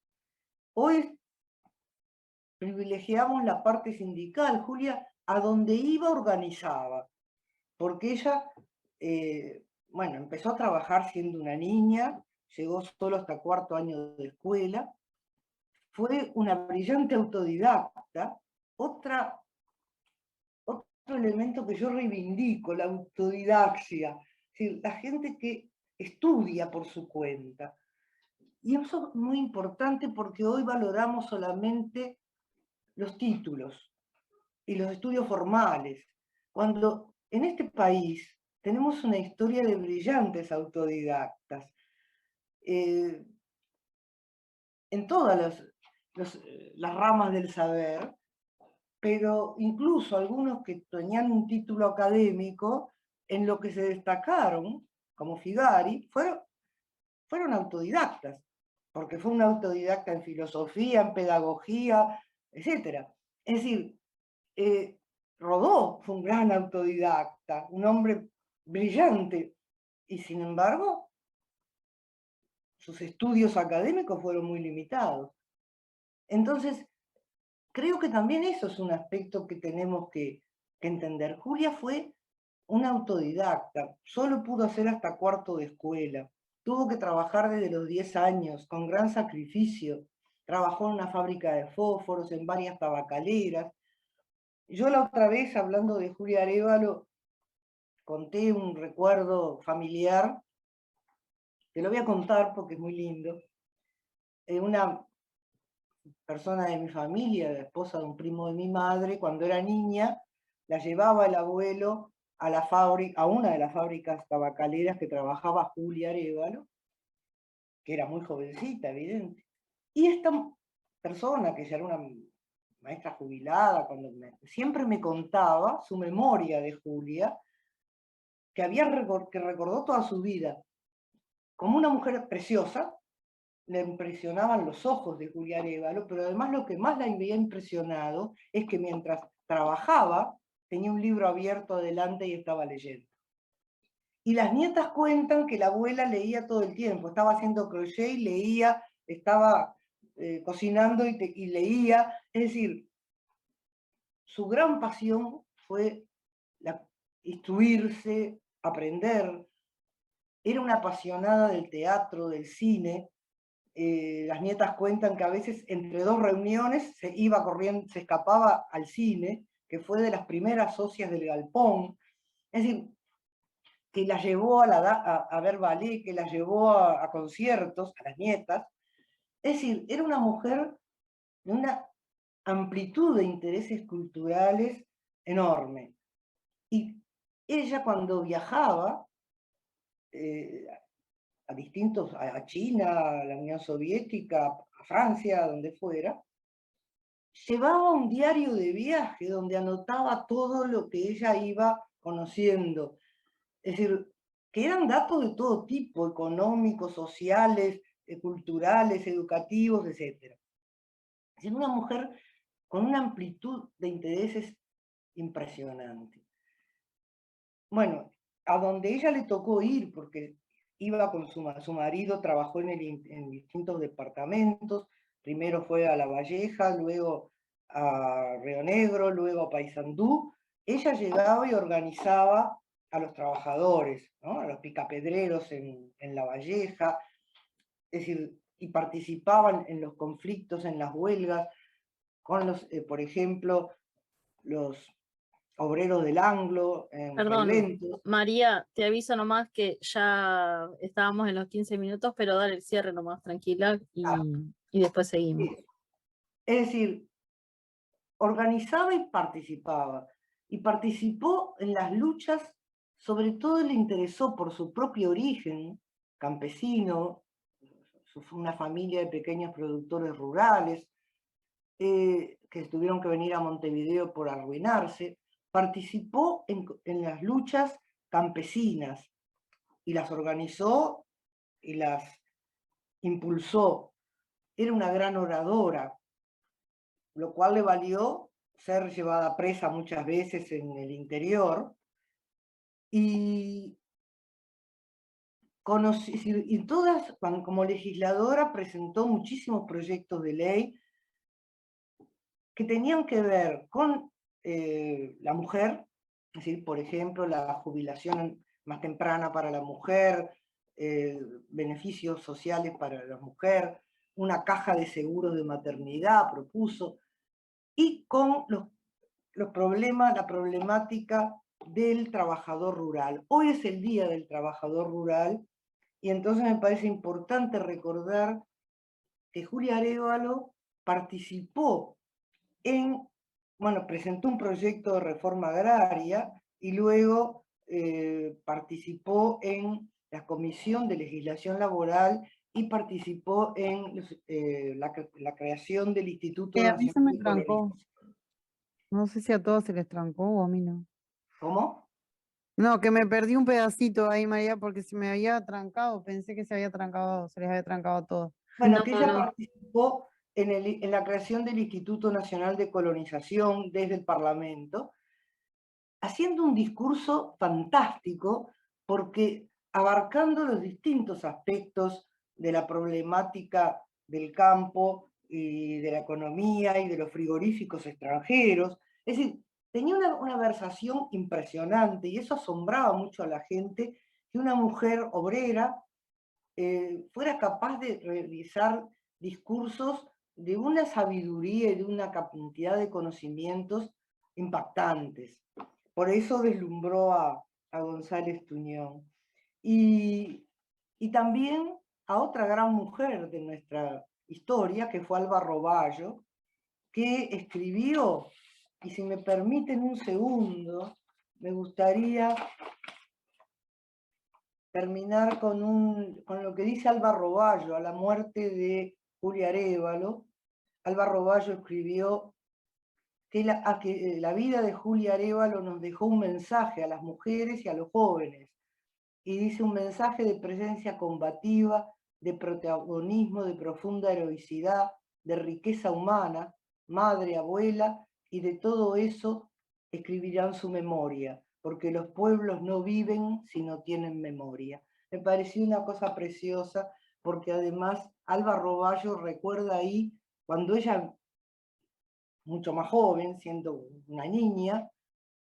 Hoy privilegiamos la parte sindical. Julia, a donde iba, organizaba, porque ella, bueno, empezó a trabajar siendo una niña, llegó solo hasta 4º año de escuela, fue una brillante autodidacta. Otro elemento que yo reivindico, la autodidaxia, es decir, la gente que estudia por su cuenta. Y eso es muy importante porque hoy valoramos solamente los títulos y los estudios formales, cuando en este país tenemos una historia de brillantes autodidactas. En todas las ramas del saber, pero incluso algunos que tenían un título académico, en lo que se destacaron, como Figari, fueron autodidactas, porque fue un autodidacta en filosofía, en pedagogía, etc. Es decir, Rodó fue un gran autodidacta, un hombre brillante, y sin embargo, sus estudios académicos fueron muy limitados. Entonces, creo que también eso es un aspecto que tenemos que entender. Julia fue una autodidacta, solo pudo hacer hasta 4º de escuela, tuvo que trabajar desde los 10 años, con gran sacrificio, trabajó en una fábrica de fósforos, en varias tabacaleras. Yo la otra vez, hablando de Julia Arévalo, conté un recuerdo familiar, te lo voy a contar porque es muy lindo. Una persona de mi familia, la esposa de un primo de mi madre, cuando era niña, la llevaba el abuelo a la fábrica, a una de las fábricas tabacaleras que trabajaba Julia Arévalo, que era muy jovencita, evidente. Y esta persona, que ya era una maestra jubilada, siempre me contaba su memoria de Julia, que recordó toda su vida como una mujer preciosa. Le impresionaban los ojos de Julia Arévalo, pero además lo que más la había impresionado es que mientras trabajaba tenía un libro abierto adelante y estaba leyendo. Y las nietas cuentan que la abuela leía todo el tiempo, estaba haciendo crochet y leía, estaba cocinando y leía. Es decir, su gran pasión fue instruirse, aprender. Era una apasionada del teatro, del cine. Las nietas cuentan que a veces entre 2 reuniones se iba corriendo, se escapaba al cine, que fue de las primeras socias del Galpón. Es decir, que la llevó a ver ballet, que la llevó a conciertos, a las nietas. Es decir, era una mujer de una amplitud de intereses culturales enorme. Y ella, cuando viajaba a China, a la Unión Soviética, a Francia, donde fuera, llevaba un diario de viaje donde anotaba todo lo que ella iba conociendo. Es decir, que eran datos de todo tipo, económicos, sociales, culturales, educativos, etc. Es una mujer con una amplitud de intereses impresionante. Bueno, a donde ella le tocó ir, porque iba con su marido, trabajó en distintos departamentos, primero fue a La Valleja, luego a Río Negro, luego a Paysandú. Ella llegaba y organizaba a los trabajadores, ¿no? A los picapedreros en La Valleja, es decir, y participaban en los conflictos, en las huelgas, con los, por ejemplo, los obreros del Anglo, en Perdón, Helventos. María, te aviso nomás que ya estábamos en los 15 minutos, pero dale el cierre nomás, tranquila, y después seguimos. Es decir, organizaba y participaba. Y participó en las luchas, sobre todo le interesó por su propio origen, campesino, una familia de pequeños productores rurales, que tuvieron que venir a Montevideo por arruinarse. Participó en las luchas campesinas y las organizó y las impulsó. Era una gran oradora, lo cual le valió ser llevada presa muchas veces en el interior, y todas, como legisladora, presentó muchísimos proyectos de ley que tenían que ver con la mujer, es decir, por ejemplo, la jubilación más temprana para la mujer, beneficios sociales para la mujer, una caja de seguros de maternidad propuso, y con los problemas, la problemática del trabajador rural. Hoy es el Día del Trabajador Rural, y entonces me parece importante recordar que Julia Arévalo participó presentó un proyecto de reforma agraria y luego participó en la Comisión de Legislación Laboral y participó en la creación del Instituto A mí se me Nacional de trancó. Colonización. No sé si a todos se les trancó o a mí no. ¿Cómo? No, que me perdí un pedacito ahí, María, porque se me había trancado. Pensé que se había trancado, se les había trancado a todos. Bueno, No, que ella no. participó en la creación del Instituto Nacional de Colonización desde el Parlamento, haciendo un discurso fantástico, porque abarcando los distintos aspectos de la problemática del campo y de la economía y de los frigoríficos extranjeros. Es decir, tenía una versación impresionante, y eso asombraba mucho a la gente, que una mujer obrera fuera capaz de realizar discursos de una sabiduría y de una cantidad de conocimientos impactantes. Por eso deslumbró a González Tuñón. Y también a otra gran mujer de nuestra historia, que fue Alba Roballo, que escribió, y si me permiten un segundo, me gustaría terminar con lo que dice Alba Roballo a la muerte de Julia Arévalo. Alba Roballo escribió que la vida de Julia Arévalo nos dejó un mensaje a las mujeres y a los jóvenes, y dice: un mensaje de presencia combativa, de protagonismo, de profunda heroicidad, de riqueza humana, madre, abuela, y de todo eso escribirán su memoria, porque los pueblos no viven si no tienen memoria. Me pareció una cosa preciosa, porque además Alba Roballo recuerda ahí cuando ella, mucho más joven, siendo una niña,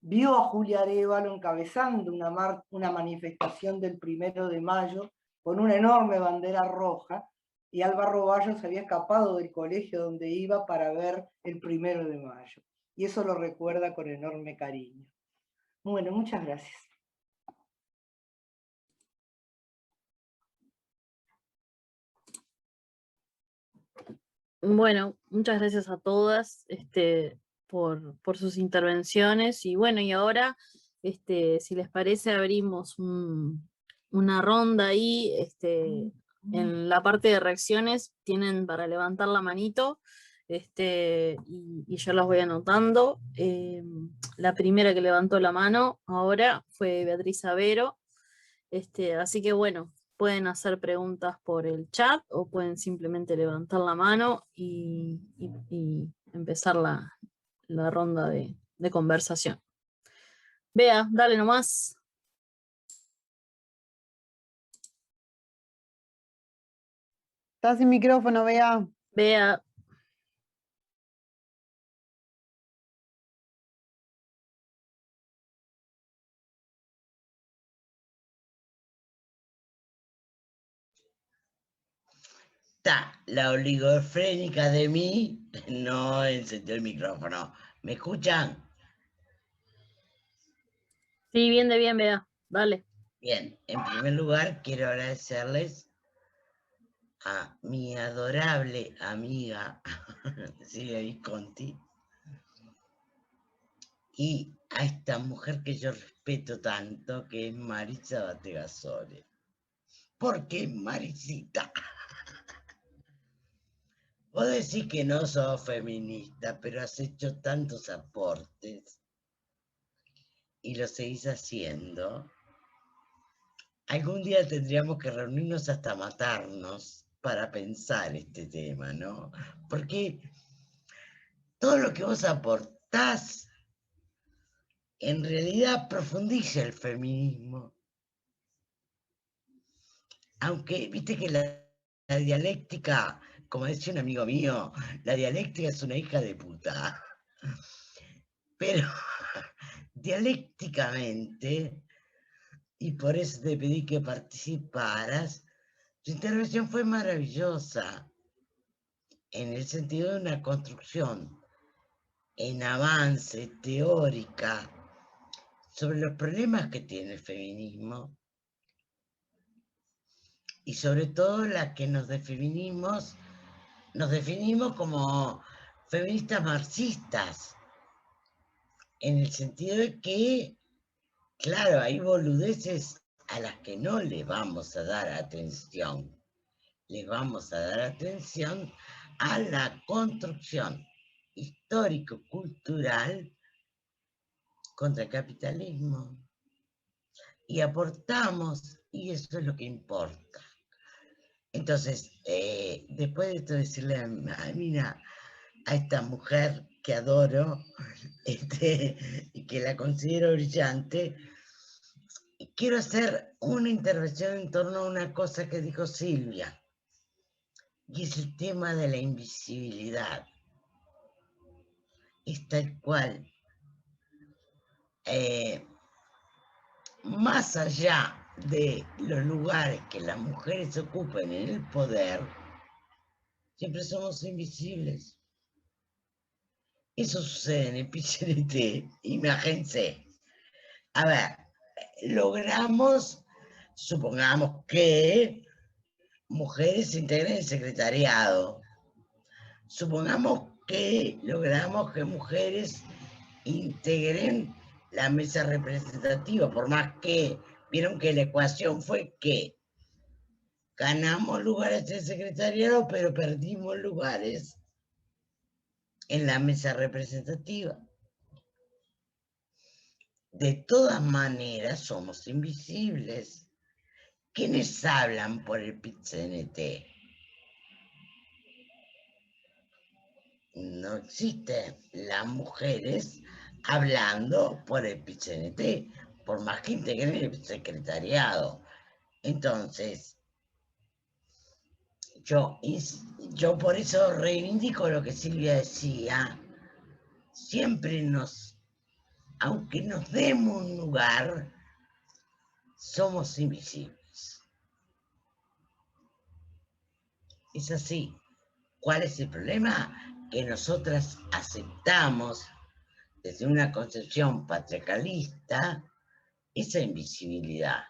vio a Julia Arévalo encabezando una manifestación del 1 de mayo con una enorme bandera roja, y Alba Roballo se había escapado del colegio donde iba para ver el 1 de mayo. Y eso lo recuerda con enorme cariño. Bueno, muchas gracias. Bueno, muchas gracias a todas por sus intervenciones. Y bueno, y ahora, si les parece, abrimos una ronda ahí. En la parte de reacciones tienen para levantar la manito, y yo las voy anotando. La primera que levantó la mano ahora fue Beatriz Avero. Así que bueno, pueden hacer preguntas por el chat o pueden simplemente levantar la mano y empezar la ronda de conversación. Bea, dale nomás. Estás sin micrófono, Bea. Bea. La oligofrénica de mí no encendió el micrófono. ¿Me escuchan? Sí, bien de bien, Bea. Dale. Bien, en primer lugar quiero agradecerles a mi adorable amiga Silvia Visconti y a esta mujer que yo respeto tanto, que es Marisa Bategasole. ¿Por qué, Marisita? Vos decís que no sos feminista, pero has hecho tantos aportes y lo seguís haciendo. Algún día tendríamos que reunirnos hasta matarnos para pensar este tema, ¿no? Porque todo lo que vos aportás en realidad profundiza el feminismo. Aunque, viste que la dialéctica, como decía un amigo mío, la dialéctica es una hija de puta. Pero dialécticamente, y por eso te pedí que participaras, tu intervención fue maravillosa, en el sentido de una construcción en avance teórica sobre los problemas que tiene el feminismo y sobre todo la que nos definimos como feministas marxistas, en el sentido de que, claro, hay boludeces a las que no le vamos a dar atención. Le vamos a dar atención a la construcción histórico-cultural contra el capitalismo. Y aportamos, y eso es lo que importa. Entonces, después de esto decirle a esta mujer que adoro y que la considero brillante, quiero hacer una intervención en torno a una cosa que dijo Silvia, y es el tema de la invisibilidad. Es tal cual. Más allá de los lugares que las mujeres ocupen en el poder, siempre somos invisibles. Eso sucede en el PCNT, imagínense. A ver, logramos, supongamos que mujeres integren el secretariado. Supongamos que logramos que mujeres integren la mesa representativa, por más que vieron que la ecuación fue que ganamos lugares en el secretariado, pero perdimos lugares en la mesa representativa. De todas maneras, somos invisibles. ¿Quiénes hablan por el PIT-CNT? No existen las mujeres hablando por el PIT-CNT, por más que integren el secretariado. Entonces, yo por eso reivindico lo que Silvia decía. Siempre aunque nos demos un lugar, somos invisibles. Es así. ¿Cuál es el problema? Que nosotras aceptamos desde una concepción patriarcalista esa invisibilidad.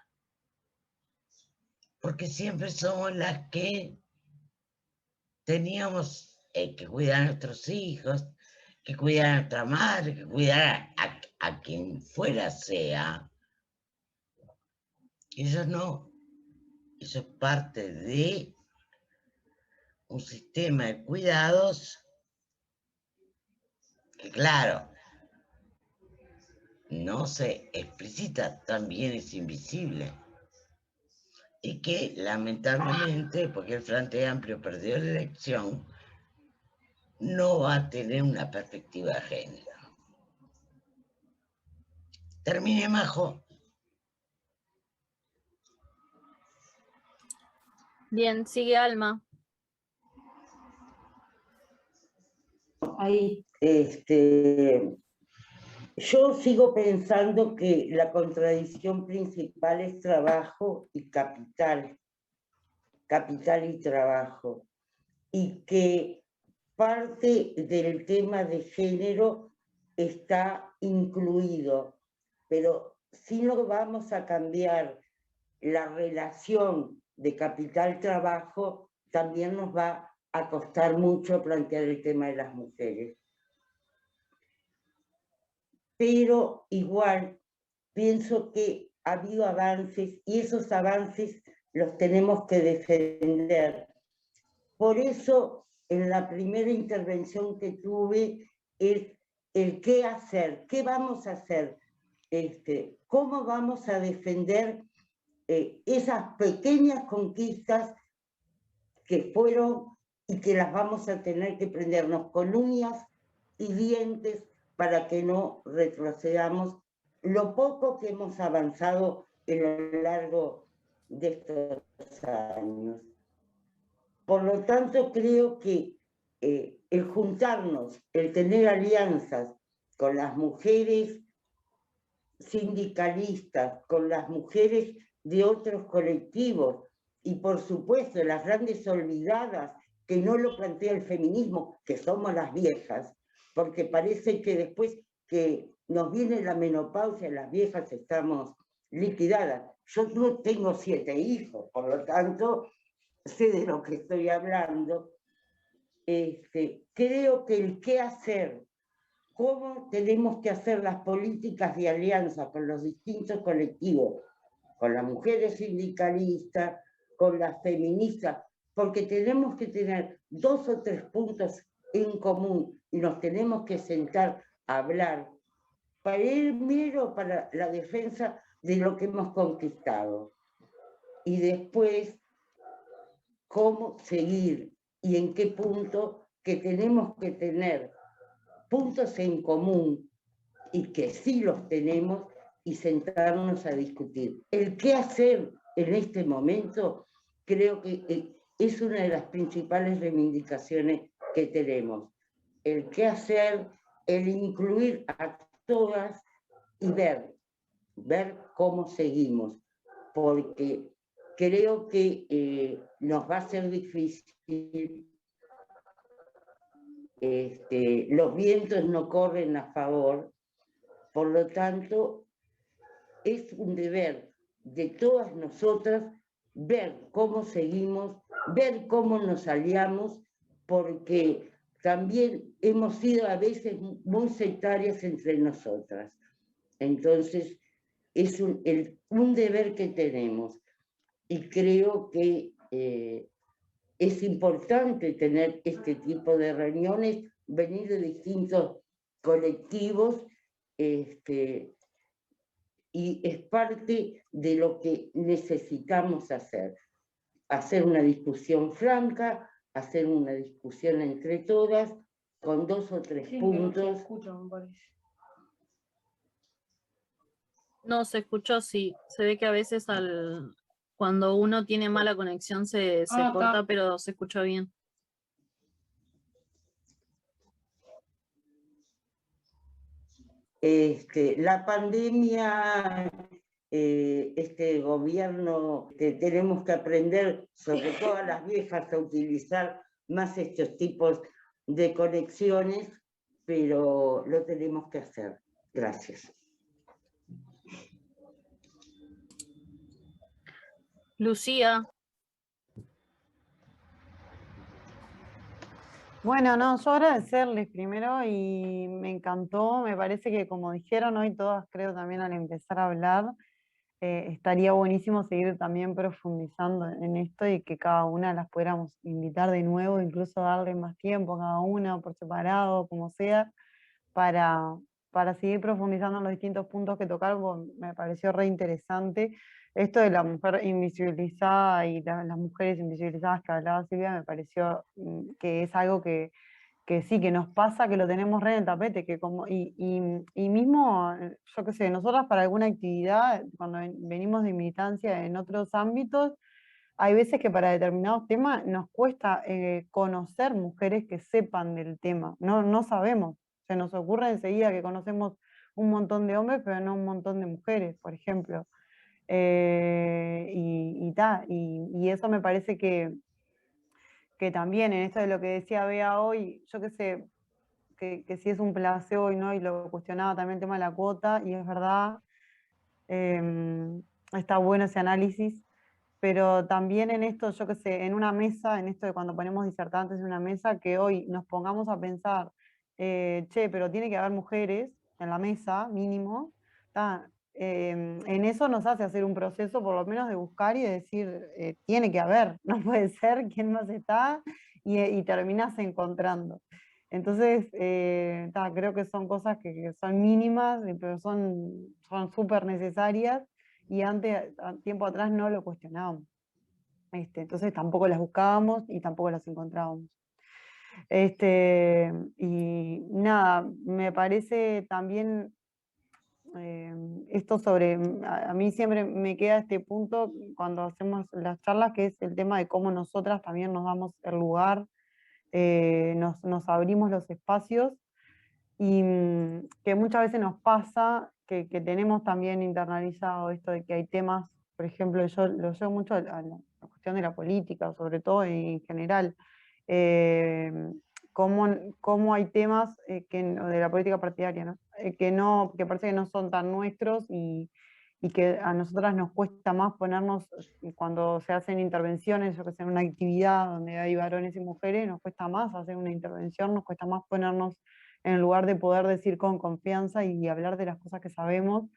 Porque siempre somos las que teníamos que cuidar a nuestros hijos, que cuidar a nuestra madre, que cuidar a quien fuera sea. Eso no. Eso es parte de un sistema de cuidados que, claro, no se explicita, también es invisible. y que lamentablemente, porque el Frente Amplio perdió la elección, no va a tener una perspectiva de género. Termine, Majo. Bien, sigue Alma. Ahí, yo sigo pensando que la contradicción principal es trabajo y capital, capital y trabajo, y que parte del tema de género está incluido, pero si no vamos a cambiar la relación de capital-trabajo, también nos va a costar mucho plantear el tema de las mujeres. Pero igual pienso que ha habido avances y esos avances los tenemos que defender. Por eso, en la primera intervención que tuve, es el qué hacer, qué vamos a hacer, cómo vamos a defender esas pequeñas conquistas que fueron y que las vamos a tener que prendernos con uñas y dientes para que no retrocedamos lo poco que hemos avanzado en lo largo de estos años. Por lo tanto, creo que el juntarnos, el tener alianzas con las mujeres sindicalistas, con las mujeres de otros colectivos y por supuesto las grandes olvidadas que no lo plantea el feminismo, que somos las viejas, porque parece que después que nos viene la menopausia, las viejas estamos liquidadas. Yo no tengo 7 hijos, por lo tanto sé de lo que estoy hablando. Creo que el qué hacer, cómo tenemos que hacer las políticas de alianza con los distintos colectivos, con las mujeres sindicalistas, con las feministas, porque tenemos que tener 2 o 3 puntos en común y nos tenemos que sentar a hablar primero para la defensa de lo que hemos conquistado y después cómo seguir y en qué punto que tenemos que tener puntos en común y que sí los tenemos y sentarnos a discutir. El qué hacer en este momento creo que es una de las principales reivindicaciones que tenemos. El qué hacer, el incluir a todas y ver cómo seguimos, porque creo que nos va a ser difícil. Los vientos no corren a favor, por lo tanto, es un deber de todas nosotras ver cómo seguimos, ver cómo nos aliamos, porque también hemos sido a veces muy sectarias entre nosotras. Entonces, es un deber que tenemos y creo que es importante tener este tipo de reuniones, venir de distintos colectivos, y es parte de lo que necesitamos hacer una discusión franca, hacer una discusión entre todas, con 2 o 3 puntos. No se escuchó, sí. Se ve que a veces cuando uno tiene mala conexión se corta, pero se escuchó bien. La pandemia, este gobierno, tenemos que aprender, sobre todo a las viejas, a utilizar más estos tipos de conexiones, pero lo tenemos que hacer. Gracias. Lucía. Bueno, no, yo agradecerles primero y me encantó, me parece que como dijeron hoy todas, creo también al empezar a hablar, estaría buenísimo seguir también profundizando en esto y que cada una las pudiéramos invitar de nuevo, incluso darle más tiempo a cada una por separado, como sea, para para seguir profundizando en los distintos puntos que tocaron, me pareció re interesante. Esto de la mujer invisibilizada y las mujeres invisibilizadas que hablaba Silvia, me pareció que es algo que sí, que nos pasa, que lo tenemos re en el tapete, que como, y mismo, yo qué sé, nosotras para alguna actividad, cuando venimos de militancia en otros ámbitos, hay veces que para determinados temas nos cuesta conocer mujeres que sepan del tema, no sabemos, se nos ocurre enseguida que conocemos un montón de hombres, pero no un montón de mujeres, por ejemplo. Y eso me parece que también en esto de lo que decía Bea hoy, yo que sé, que sí es un placebo y no, y lo cuestionaba también el tema de la cuota, y es verdad, está bueno ese análisis, pero también en esto, yo que sé, en una mesa, en esto de cuando ponemos disertantes en una mesa, que hoy nos pongamos a pensar, che, pero tiene que haber mujeres en la mesa, mínimo, en eso nos hace hacer un proceso por lo menos de buscar y de decir, tiene que haber, no puede ser, ¿quién más está? Y terminas encontrando. Entonces, creo que son cosas que son mínimas, pero son súper necesarias, y tiempo atrás no lo cuestionábamos. Entonces tampoco las buscábamos y tampoco las encontrábamos. Y nada, me parece también esto sobre, a mí siempre me queda este punto cuando hacemos las charlas, que es el tema de cómo nosotras también nos damos el lugar, nos abrimos los espacios, y que muchas veces nos pasa que tenemos también internalizado esto de que hay temas, por ejemplo, yo lo llevo mucho a la cuestión de la política, sobre todo en general, cómo hay temas de la política partidaria, ¿no? Que parece que no son tan nuestros, y que a nosotras nos cuesta más ponernos, cuando se hacen intervenciones, yo que sé, en una actividad donde hay varones y mujeres, nos cuesta más hacer una intervención, nos cuesta más ponernos en lugar de poder decir con confianza y hablar de las cosas que sabemos.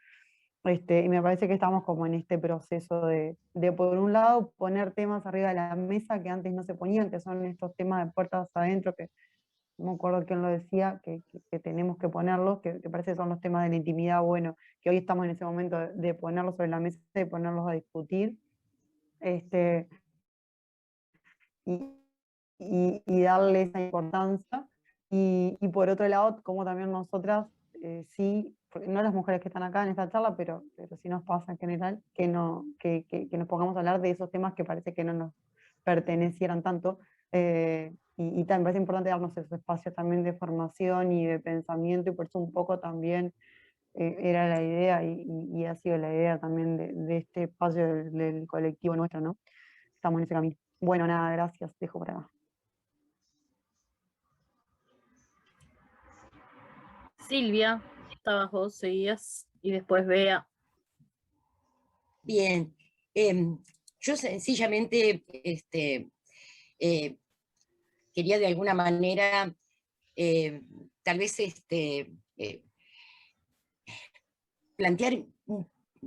Y me parece que estamos como en este proceso de por un lado, poner temas arriba de la mesa que antes no se ponían, que son estos temas de puertas adentro, que no me acuerdo quién lo decía, que tenemos que ponerlos, que parece que son los temas de la intimidad, bueno, que hoy estamos en ese momento de ponerlos sobre la mesa, de ponerlos a discutir, y darle esa importancia. Y por otro lado, como también nosotras, sí, no las mujeres que están acá en esta charla, pero sí nos pasa en general, que nos pongamos a hablar de esos temas que parece que no nos pertenecieran tanto. Y también me parece importante darnos esos espacios también de formación y de pensamiento, y por eso un poco también era la idea, y ha sido la idea también de este espacio del colectivo nuestro, ¿no? Estamos en ese camino. Bueno, nada, gracias, dejo por acá. Silvia, estabas vos, seguías, y después Bea. Bien, yo sencillamente quería de alguna manera, tal vez plantear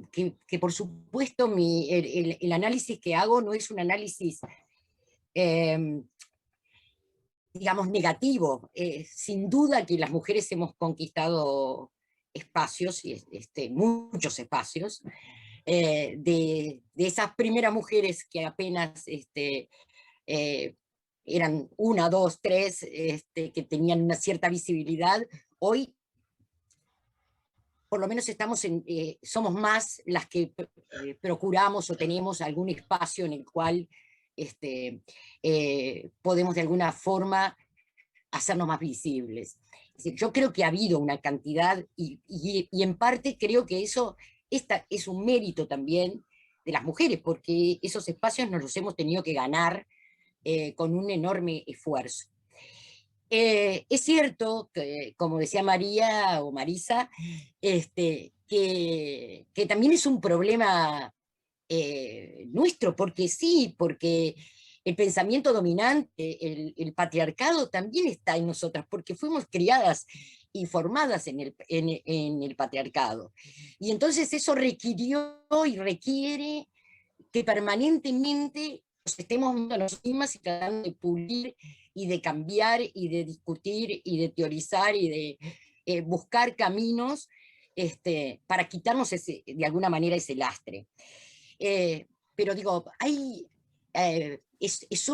que por supuesto el análisis que hago no es un análisis, digamos, negativo. Sin duda que las mujeres hemos conquistado espacios, y muchos espacios, de esas primeras mujeres que apenas eran 1, 2, 3, que tenían una cierta visibilidad. Hoy, por lo menos somos más las que procuramos o tenemos algún espacio en el cual podemos de alguna forma hacernos más visibles. Es decir, yo creo que ha habido una cantidad, y en parte creo que eso es un mérito también de las mujeres, porque esos espacios nos los hemos tenido que ganar con un enorme esfuerzo. Es cierto que, como decía María o Marisa, que también es un problema nuestro, porque sí, porque el pensamiento dominante, el patriarcado también está en nosotras, porque fuimos criadas y formadas en el patriarcado. Y entonces eso requirió y requiere que permanentemente nos estemos viendo a nosotras mismas y tratando de pulir y de cambiar y de discutir y de teorizar y buscar caminos para quitarnos de alguna manera ese lastre. Pero digo, es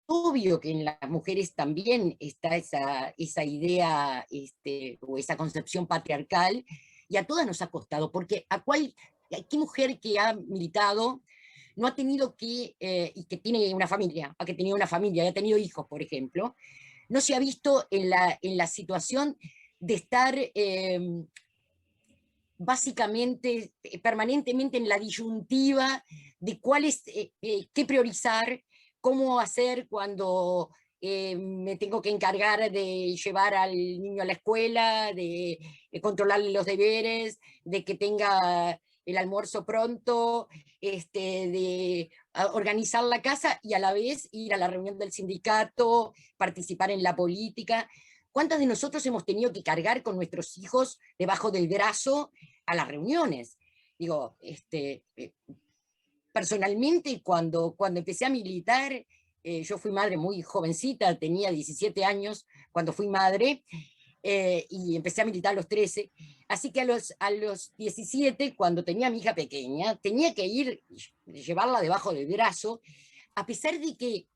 obvio que en las mujeres también está esa idea o esa concepción patriarcal, y a todas nos ha costado, porque ¿qué mujer que ha militado no ha tenido y que tiene una familia, que tenía una familia y ha tenido hijos, por ejemplo, no se ha visto en la situación de estar básicamente, permanentemente en la disyuntiva de qué priorizar, cómo hacer cuando me tengo que encargar de llevar al niño a la escuela, de controlarle los deberes, de que tenga el almuerzo pronto, de organizar la casa y a la vez ir a la reunión del sindicato, participar en la política. ¿Cuántas de nosotros hemos tenido que cargar con nuestros hijos debajo del brazo a las reuniones? Digo, personalmente cuando empecé a militar, yo fui madre muy jovencita, tenía 17 años cuando fui madre, y empecé a militar a los 13, así que a los 17, cuando tenía a mi hija pequeña, tenía que llevarla debajo del brazo, a pesar de que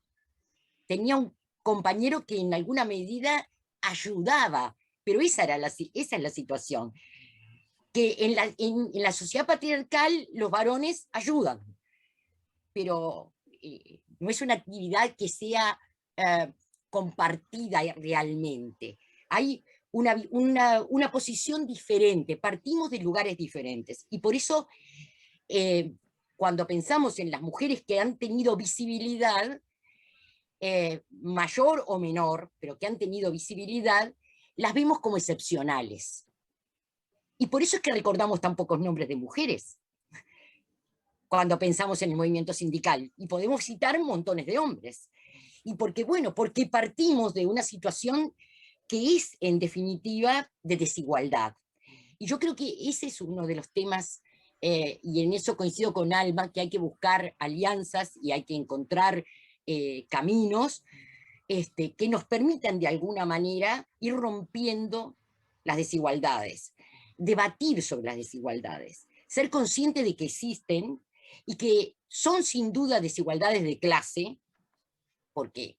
tenía un compañero que en alguna medida ayudaba, pero esa es la situación, que en la sociedad patriarcal los varones ayudan, pero no es una actividad que sea compartida realmente. Hay una posición diferente, partimos de lugares diferentes, y por eso cuando pensamos en las mujeres que han tenido visibilidad, mayor o menor, pero que han tenido visibilidad, las vemos como excepcionales. Y por eso es que recordamos tan pocos nombres de mujeres cuando pensamos en el movimiento sindical. Y podemos citar montones de hombres. Y porque partimos de una situación que es, en definitiva, de desigualdad. Y yo creo que ese es uno de los temas, y en eso coincido con Alma, que hay que buscar alianzas y hay que encontrar caminos que nos permitan de alguna manera ir rompiendo las desigualdades, debatir sobre las desigualdades, ser consciente de que existen y que son sin duda desigualdades de clase, porque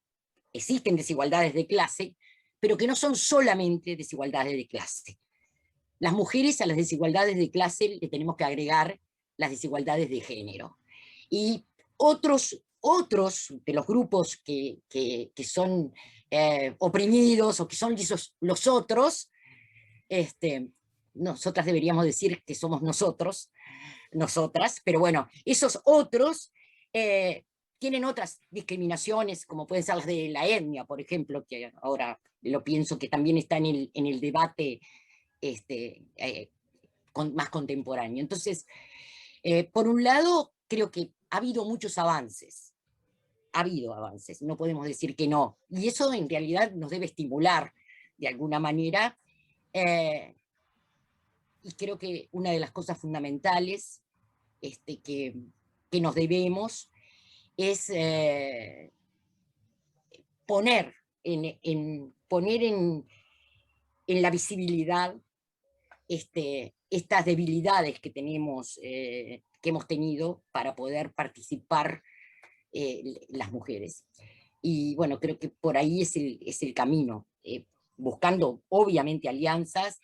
existen desigualdades de clase, pero que no son solamente desigualdades de clase. Las mujeres a las desigualdades de clase le tenemos que agregar las desigualdades de género. Y otros de los grupos que son oprimidos o que son los otros, nosotras deberíamos decir que somos nosotras, pero bueno, esos otros tienen otras discriminaciones, como pueden ser las de la etnia, por ejemplo, que ahora lo pienso que también está en el debate más contemporáneo. Entonces, por un lado, creo que ha habido muchos avances, no podemos decir que no, y eso en realidad nos debe estimular de alguna manera, y creo que una de las cosas fundamentales que nos debemos es poner en la visibilidad estas debilidades que hemos tenido para poder participar las mujeres. Y bueno, creo que por ahí es el camino, buscando obviamente alianzas,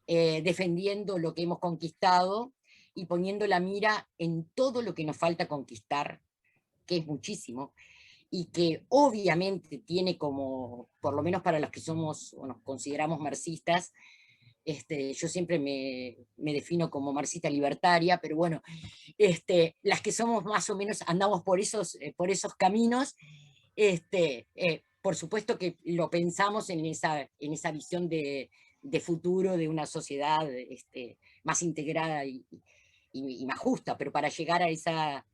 defendiendo lo que hemos conquistado y poniendo la mira en todo lo que nos falta conquistar, que es muchísimo, y que obviamente tiene como, por lo menos para los que somos o nos consideramos marxistas, yo siempre me defino como marxista libertaria, pero bueno, las que somos más o menos andamos por esos caminos, por supuesto que lo pensamos en esa visión de futuro de una sociedad más integrada y más justa, pero para llegar a esa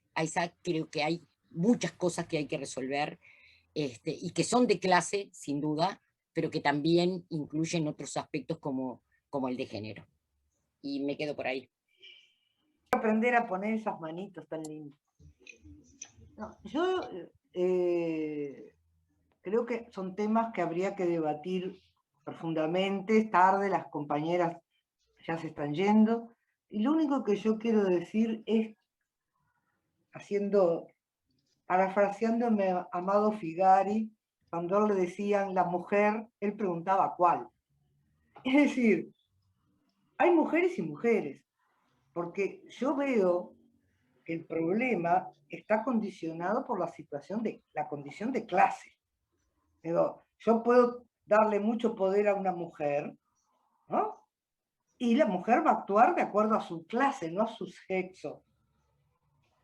creo que hay muchas cosas que hay que resolver, y que son de clase, sin duda, pero que también incluyen otros aspectos como el de género. Y me quedo por ahí. Aprender a poner esas manitos tan lindas. No, yo creo que son temas que habría que debatir profundamente, es tarde, las compañeras ya se están yendo, y lo único que yo quiero decir es, parafraseándome a Amado Figari, cuando a él le decían la mujer, él preguntaba ¿cuál? Es decir, hay mujeres y mujeres, porque yo veo que el problema está condicionado por la condición de clase. Digo, yo puedo darle mucho poder a una mujer, ¿no? Y la mujer va a actuar de acuerdo a su clase, no a su sexo.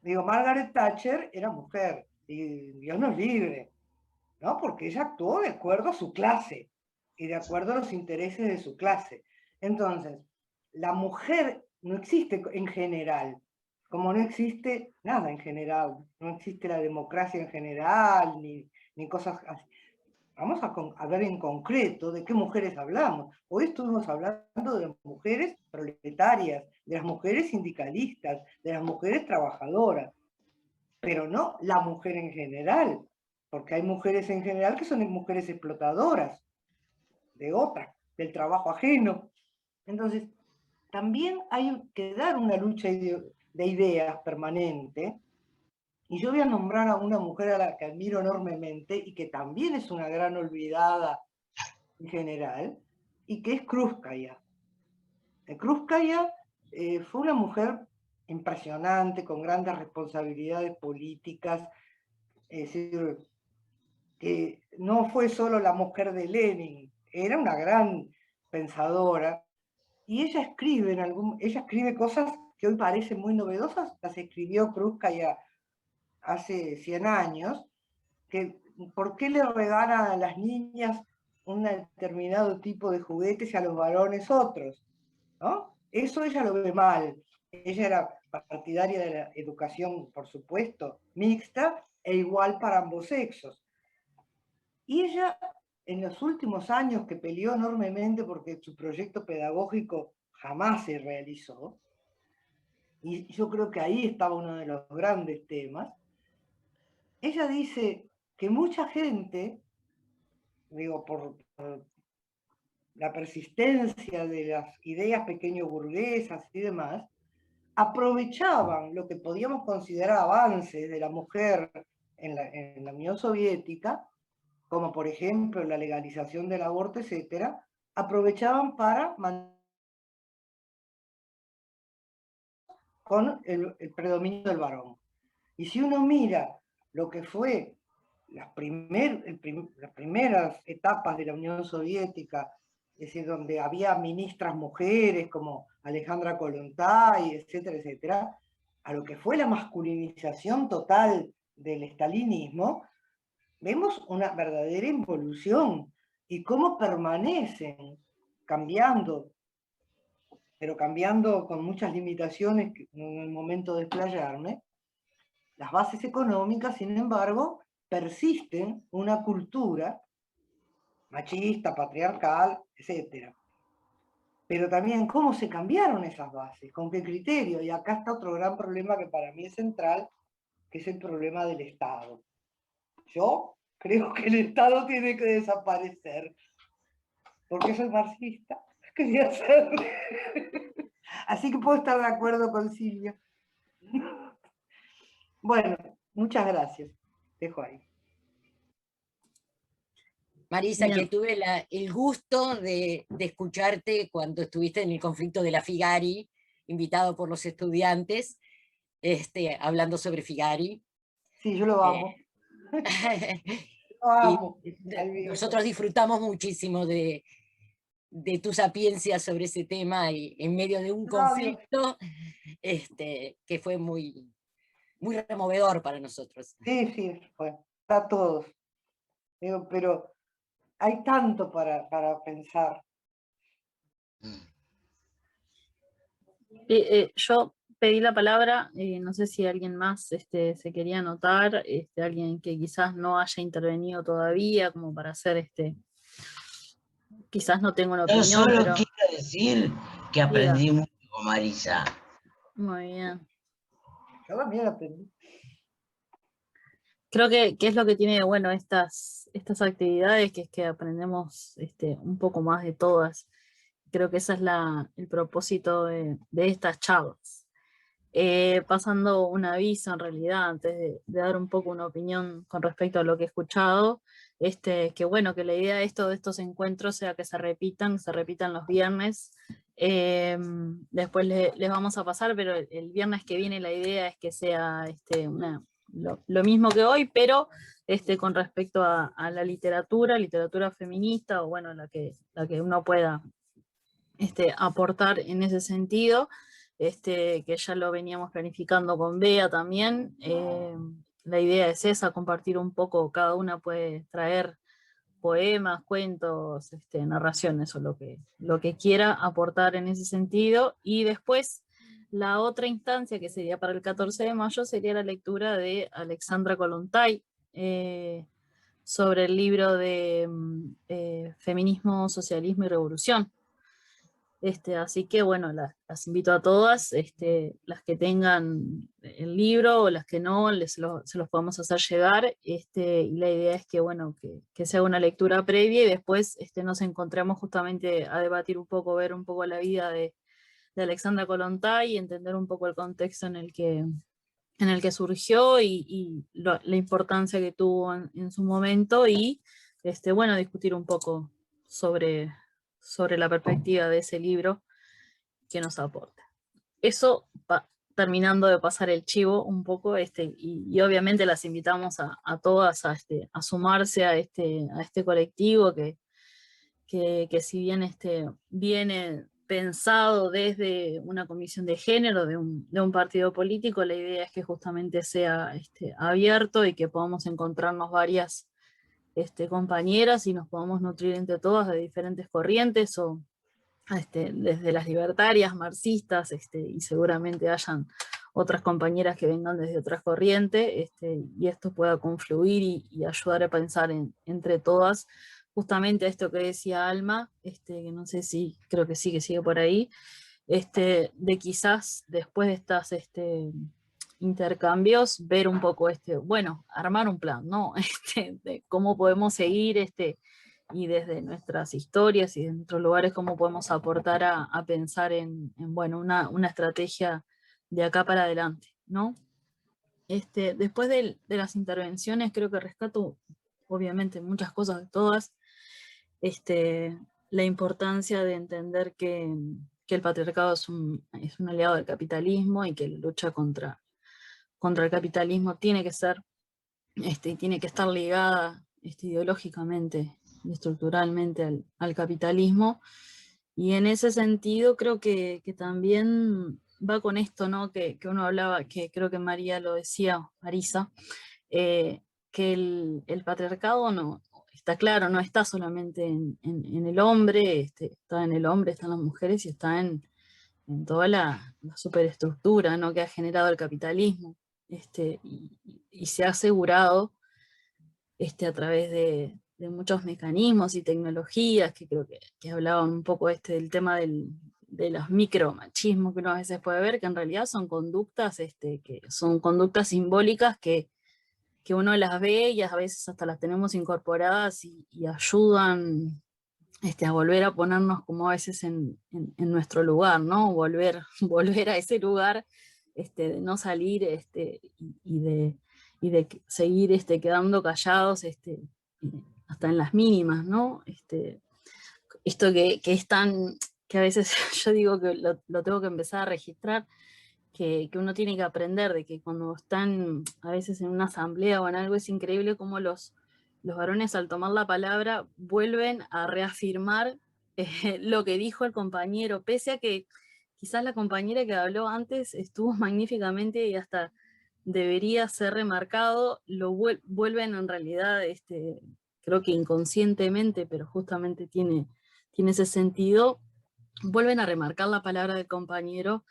Digo, Margaret Thatcher era mujer, y Dios nos libre, ¿no? Porque ella actuó de acuerdo a su clase y de acuerdo a los intereses de su clase. Entonces, la mujer no existe en general, como no existe nada en general, no existe la democracia en general, ni cosas así. Vamos a ver en concreto de qué mujeres hablamos. Hoy estuvimos hablando de las mujeres proletarias, de las mujeres sindicalistas, de las mujeres trabajadoras, pero no la mujer en general, porque hay mujeres en general que son mujeres explotadoras de otras, del trabajo ajeno. Entonces, también hay que dar una lucha de ideas permanente. Y yo voy a nombrar a una mujer a la que admiro enormemente y que también es una gran olvidada en general, y que es Krúpskaya. Krúpskaya fue una mujer impresionante, con grandes responsabilidades políticas, es decir, que no fue solo la mujer de Lenin, era una gran pensadora, y ella escribe cosas que hoy parecen muy novedosas, las escribió Krúpskaya hace 100 años, que por qué le regalan a las niñas un determinado tipo de juguetes y a los varones otros, ¿no? Eso ella lo ve mal. Ella era partidaria de la educación, por supuesto, mixta e igual para ambos sexos. Y ella, en los últimos años que peleó enormemente porque su proyecto pedagógico jamás se realizó, y yo creo que ahí estaba uno de los grandes temas, ella dice que mucha gente, digo, por la persistencia de las ideas pequeño burguesas y demás, aprovechaban lo que podíamos considerar avances de la mujer en la Unión Soviética, como por ejemplo la legalización del aborto, etcétera, aprovechaban para con el predominio del varón. Y si uno mira lo que fue las primeras etapas de la Unión Soviética, es decir, donde había ministras mujeres como Alejandra Kollontai, etcétera, etcétera, a lo que fue la masculinización total del estalinismo, vemos una verdadera involución y cómo permanecen cambiando, pero cambiando con muchas limitaciones en el momento de explayarme. Las bases económicas, sin embargo, persisten una cultura machista, patriarcal, etc. Pero también cómo se cambiaron esas bases, con qué criterio. Y acá está otro gran problema que para mí es central, que es el problema del Estado. Yo creo que el Estado tiene que desaparecer, porque soy marxista, quería ser. Así que puedo estar de acuerdo con Silvia. Bueno, muchas gracias. Dejo ahí. Marisa, Bien. que tuve el gusto de escucharte cuando estuviste en el conflicto de la Figari, invitado por los estudiantes, hablando sobre Figari. Sí, yo lo amo. Lo amo. Nosotros disfrutamos muchísimo de tu sapiencia sobre ese tema y en medio de un conflicto que fue muy, muy removedor para nosotros. Sí, sí, fue para todos. Digo, pero hay tanto para pensar. Yo pedí la palabra, no sé si alguien más se quería anotar, alguien que quizás no haya intervenido todavía, como para hacer quizás no tengo una Yo opinión, solo pero quiero decir que aprendí mucho con Marisa. muy bien. Yo también aprendí. creo que es lo que tiene de bueno estas actividades, que es que aprendemos un poco más de todas. Creo que ese es el propósito de estas charlas. Pasando un aviso en realidad, antes de dar un poco una opinión con respecto a lo que he escuchado, que bueno, que la idea de estos encuentros sea que se repitan los viernes. Después les vamos a pasar, pero el viernes que viene la idea es que sea lo mismo que hoy, pero con respecto a la literatura feminista, o bueno, la que uno pueda aportar en ese sentido, que ya lo veníamos planificando con Bea también. La idea es esa, compartir un poco, cada una puede traer poemas, cuentos, narraciones o lo que quiera aportar en ese sentido, y después la otra instancia que sería para el 14 de mayo sería la lectura de Alexandra Kollontai, sobre el libro de Feminismo, Socialismo y Revolución. Así que bueno, las invito a todas, las que tengan el libro o las que no, se los podemos hacer llegar, y la idea es que bueno, que sea una lectura previa y después nos encontremos justamente a debatir un poco, ver un poco la vida de Alexandra Kollontai y entender un poco el contexto en el que surgió y la importancia que tuvo en su momento, y bueno, discutir un poco sobre la perspectiva de ese libro que nos aporta. Eso terminando de pasar el chivo un poco, y obviamente las invitamos a todas a sumarse a este colectivo que si bien viene pensado desde una comisión de género de un partido político, la idea es que justamente sea abierto y que podamos encontrarnos varias compañeras y nos podamos nutrir entre todas de diferentes corrientes, o desde las libertarias, marxistas, y seguramente hayan otras compañeras que vengan desde otras corrientes, y esto pueda confluir y ayudar a pensar entre todas, justamente a esto que decía Alma, que no sé si, creo que sí, que sigue por ahí, de quizás después de estas intercambios, ver un poco, bueno, armar un plan, ¿no? De cómo podemos seguir, y desde nuestras historias y de nuestros lugares, cómo podemos aportar a pensar en bueno, una estrategia de acá para adelante, ¿no? Después de las intervenciones, creo que rescato, obviamente, muchas cosas de todas, la importancia de entender que el patriarcado es un aliado del capitalismo, y que la lucha contra el capitalismo tiene que ser, tiene que estar ligada ideológicamente y estructuralmente al capitalismo, y en ese sentido creo que también va con esto, ¿no? que uno hablaba, que creo que María lo decía, Marisa, que el patriarcado no, está claro, no está solamente en el hombre, está en el hombre, están las mujeres y está en toda la superestructura, ¿no? que ha generado el capitalismo, y se ha asegurado a través de muchos mecanismos y tecnologías, que creo que hablaban un poco del tema de los micromachismos que uno a veces puede ver, que en realidad son conductas, que son conductas simbólicas que uno las ve y a veces hasta las tenemos incorporadas y ayudan a volver a ponernos como a veces en nuestro lugar, ¿no? Volver a ese lugar, de no salir, y de seguir quedando callados, hasta en las mínimas, ¿no? Esto que es tan, que a veces yo digo que lo tengo que empezar a registrar, que uno tiene que aprender, de que cuando están a veces en una asamblea o en algo, es increíble cómo los varones, al tomar la palabra, vuelven a reafirmar lo que dijo el compañero, pese a que quizás la compañera que habló antes estuvo magníficamente y hasta debería ser remarcado, lo vuelven en realidad, creo que inconscientemente, pero justamente tiene ese sentido, vuelven a remarcar la palabra del compañero,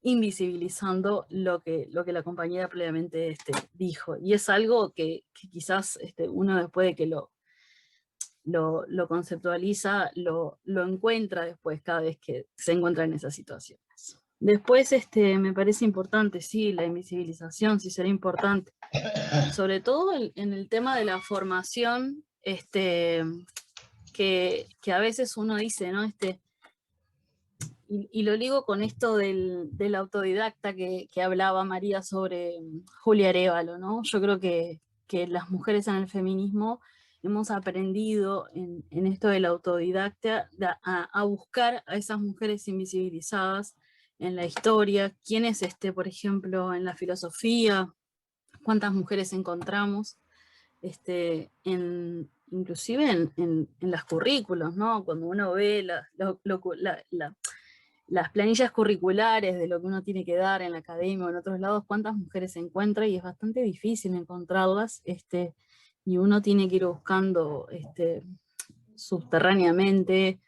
invisibilizando lo que la compañera previamente dijo. Y es algo que quizás uno, después de que lo conceptualiza, lo encuentra después cada vez que se encuentra en esas situaciones. Después, me parece importante, sí, la invisibilización, sí será importante. Sobre todo en el tema de la formación, que a veces uno dice, ¿no? Y lo ligo con esto del autodidacta que hablaba María sobre Julia Arévalo, ¿no? Yo creo que las mujeres en el feminismo hemos aprendido en esto del autodidacta a buscar a esas mujeres invisibilizadas en la historia, quiénes, por ejemplo, en la filosofía, cuántas mujeres encontramos, inclusive en las currículos, ¿no? Cuando uno ve las planillas curriculares de lo que uno tiene que dar en la academia o en otros lados, cuántas mujeres se encuentra, y es bastante difícil encontrarlas, y uno tiene que ir buscando subterráneamente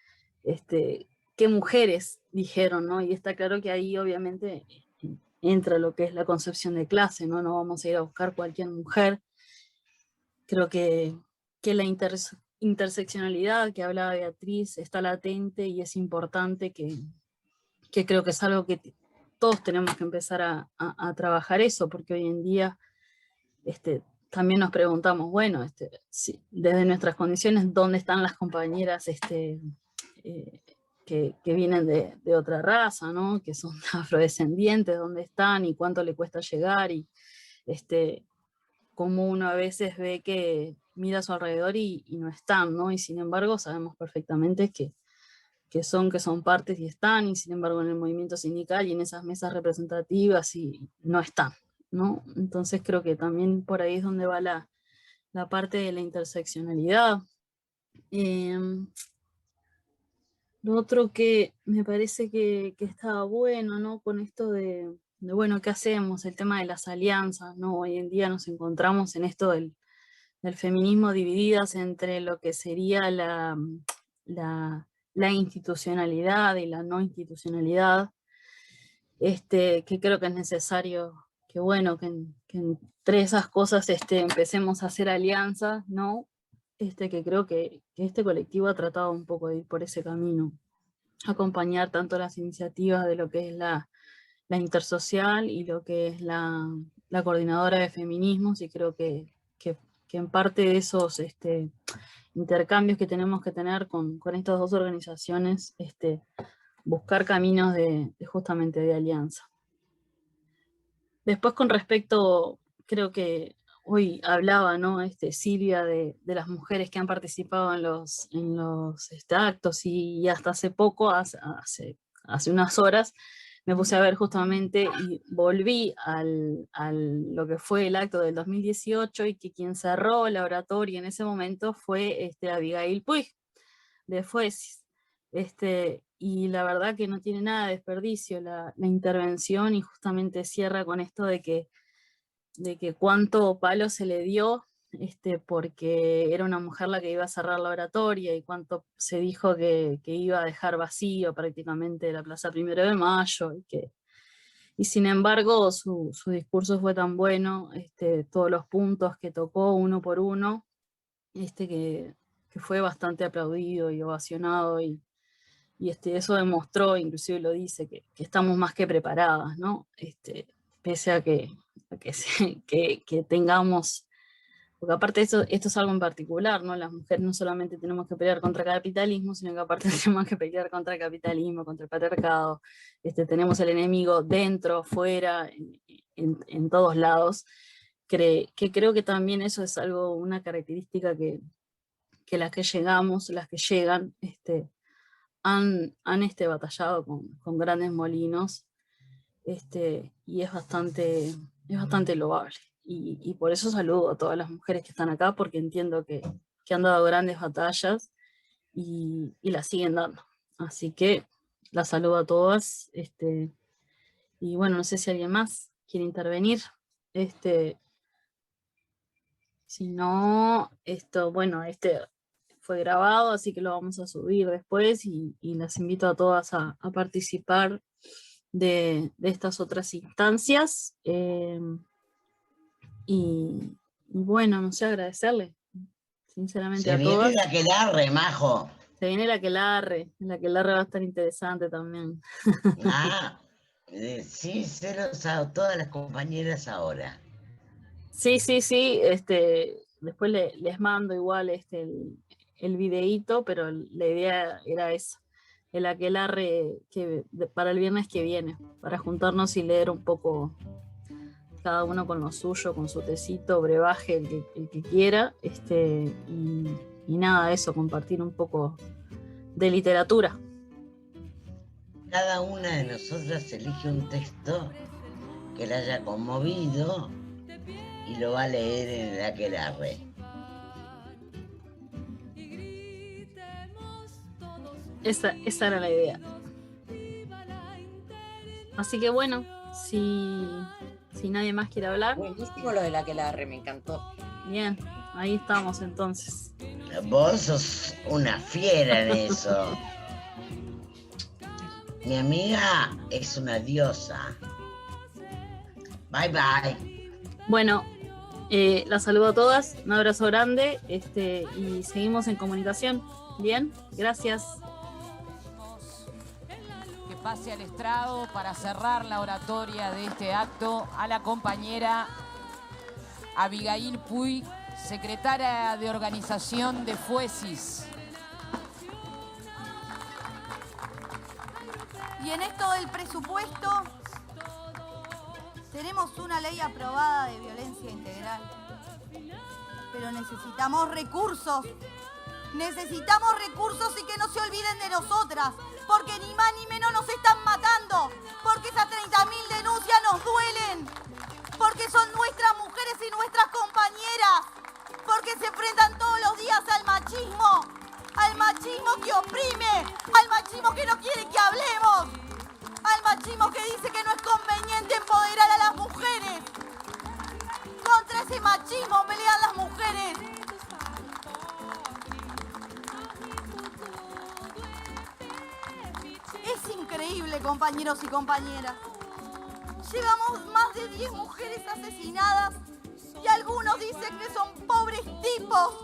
qué mujeres dijeron, ¿no? Y está claro que ahí obviamente entra lo que es la concepción de clase, ¿no? No vamos a ir a buscar cualquier mujer. Creo que la interseccionalidad que hablaba Beatriz está latente y es importante, que creo que es algo que todos tenemos que empezar a trabajar eso, porque hoy en día también nos preguntamos, bueno, desde nuestras condiciones, ¿dónde están las compañeras que vienen de otra raza, ¿no? Que son afrodescendientes? ¿Dónde están y cuánto le cuesta llegar? Y cómo uno a veces ve que mira a su alrededor y no están, ¿no? Y sin embargo sabemos perfectamente que son partes y están, y sin embargo en el movimiento sindical y en esas mesas representativas y no están, ¿no? Entonces creo que también por ahí es donde va la parte de la interseccionalidad. Lo otro que me parece que estaba bueno, ¿no? Con esto de bueno, ¿qué hacemos? El tema de las alianzas, ¿no? Hoy en día nos encontramos en esto del feminismo divididas entre lo que sería la institucionalidad y la no institucionalidad, que creo que es necesario que, bueno, que entre esas cosas empecemos a hacer alianzas, ¿no? Que creo que este colectivo ha tratado un poco de ir por ese camino, acompañar tanto las iniciativas de lo que es la intersocial y lo que es la coordinadora de feminismos, y creo que en parte de esos intercambios que tenemos que tener con estas dos organizaciones, buscar caminos justamente de alianza. Después, con respecto, creo que hoy hablaba, ¿no? Silvia, de las mujeres que han participado en los actos, y hasta hace poco, hace unas horas, me puse a ver justamente y volví lo que fue el acto del 2018, y que quien cerró la oratoria en ese momento fue Abigail Puig, de Fuesis. Y la verdad que no tiene nada de desperdicio la intervención, y justamente cierra con esto de que cuánto palo se le dio, porque era una mujer la que iba a cerrar la oratoria, y cuánto se dijo que iba a dejar vacío prácticamente la Plaza 1 de Mayo, y sin embargo su discurso fue tan bueno, todos los puntos que tocó uno por uno, que fue bastante aplaudido y ovacionado, y eso demostró, inclusive lo dice, que estamos más que preparadas, ¿no? Pese a que tengamos, porque aparte esto es algo en particular, ¿no? Las mujeres no solamente tenemos que pelear contra el capitalismo, sino que aparte tenemos que pelear contra el capitalismo, contra el patriarcado, tenemos el enemigo dentro, fuera, en todos lados, que creo que también eso es algo, una característica que las que llegamos, las que llegan, han batallado con grandes molinos, y es bastante loable. Y por eso saludo a todas las mujeres que están acá, porque entiendo que han dado grandes batallas y las siguen dando. Así que las saludo a todas. Y bueno, no sé si alguien más quiere intervenir. Si no, bueno, fue grabado, así que lo vamos a subir después, y las invito a todas a participar de estas otras instancias. Y bueno, no sé, agradecerle sinceramente a todas. Se viene la aquelarre, Majo. Se viene la aquelarre va a estar interesante también. Ah, Sí, a todas las compañeras ahora. Sí, después les mando igual el videíto, pero la idea era esa, el aquelarre para el viernes que viene, para juntarnos y leer un poco cada uno con lo suyo, con su tecito, brebaje, el que quiera, y nada, eso, compartir un poco de literatura. Cada una de nosotras elige un texto que la haya conmovido y lo va a leer en el aquelarre. Esa era la idea. Así que bueno, si nadie más quiere hablar. Buenísimo lo del aquelarre, me encantó. Bien, ahí estamos entonces. Vos sos una fiera en eso. Mi amiga es una diosa. Bye bye. Bueno, las saludo a todas, un abrazo grande, y seguimos en comunicación. Bien, gracias. Que pase al estrado para cerrar la oratoria de este acto a la compañera Abigail Puig, secretaria de organización de Fuesis. Y en esto del presupuesto, tenemos una ley aprobada de violencia integral. Pero necesitamos recursos. Necesitamos recursos y que no se olviden de nosotras. Porque ni más ni menos nos están matando. Porque esas 30.000 denuncias nos duelen. Porque son nuestras mujeres y nuestras compañeras. Porque se enfrentan todos los días al machismo. Al machismo que oprime. Al machismo que no quiere que hablemos. Al machismo que dice que no es conveniente empoderar a las mujeres. Contra ese machismo pelean las mujeres. Es increíble, compañeros y compañeras. Llevamos más de 10 mujeres asesinadas y algunos dicen que son pobres tipos.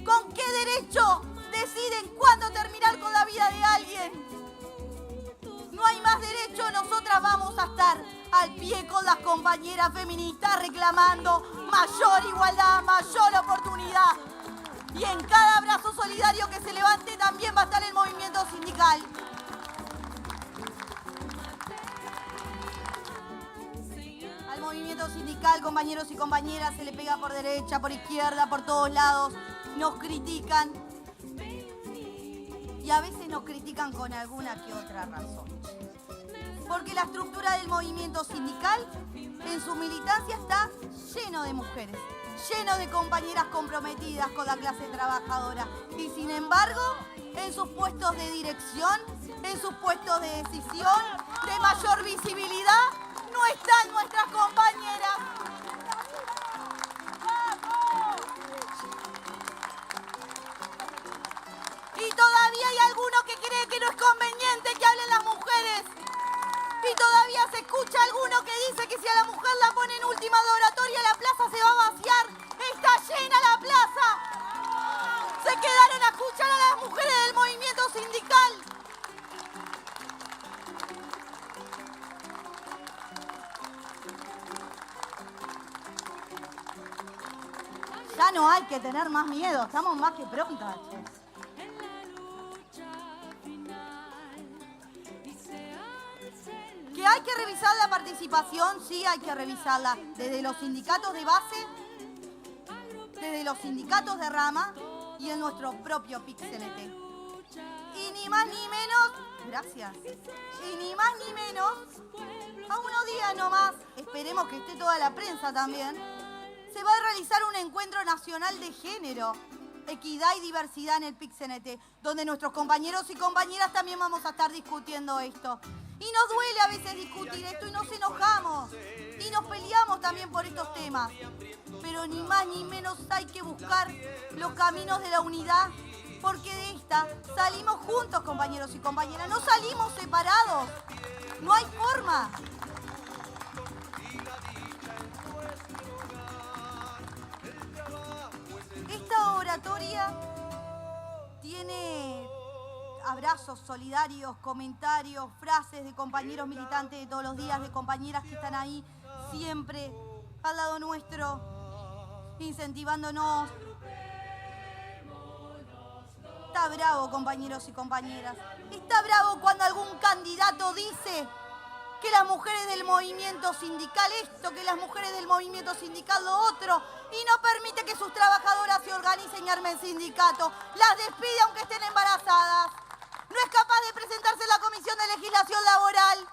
¿Con qué derecho deciden cuándo terminar con la vida de alguien? No hay más derecho, nosotras vamos a estar al pie con las compañeras feministas reclamando mayor igualdad, mayor oportunidad. Y en cada abrazo solidario que se levante también va a estar el movimiento sindical. Al movimiento sindical, compañeros y compañeras, se le pega por derecha, por izquierda, por todos lados. Nos critican. Y a veces nos critican con alguna que otra razón. Porque la estructura del movimiento sindical, en su militancia, está lleno de mujeres, lleno de compañeras comprometidas con la clase trabajadora. Y sin embargo, en sus puestos de dirección, en sus puestos de decisión, de mayor visibilidad, no están nuestras compañeras. Y todavía hay alguno que cree que no es conveniente que hablen las mujeres. Y todavía se escucha alguno que dice que si a la mujer la ponen última de oratoria, la plaza se va a vaciar. ¡Está llena la plaza! Se quedaron a escuchar a las mujeres del movimiento sindical. Ya no hay que tener más miedo, estamos más que prontas. Que hay que revisar la participación, sí hay que revisarla, desde los sindicatos de base, desde los sindicatos de rama y en nuestro propio PIC-CNT. Y ni más ni menos, gracias, y ni más ni menos, a unos días nomás, esperemos que esté toda la prensa también, se va a realizar un encuentro nacional de género, equidad y diversidad en el PIC-CNT, donde nuestros compañeros y compañeras también vamos a estar discutiendo esto. Y nos duele a veces discutir esto y nos enojamos. Y nos peleamos también por estos temas. Pero ni más ni menos hay que buscar los caminos de la unidad. Porque de esta salimos juntos, compañeros y compañeras. No salimos separados. No hay forma. Esta oratoria tiene abrazos solidarios, comentarios, frases de compañeros militantes de todos los días, de compañeras que están ahí siempre al lado nuestro, incentivándonos. Está bravo, compañeros y compañeras. Está bravo cuando algún candidato dice que las mujeres del movimiento sindical esto, que las mujeres del movimiento sindical lo otro, y no permite que sus trabajadoras se organicen y armen sindicato. Las despide aunque estén embarazadas. No es capaz de presentarse en la Comisión de Legislación Laboral.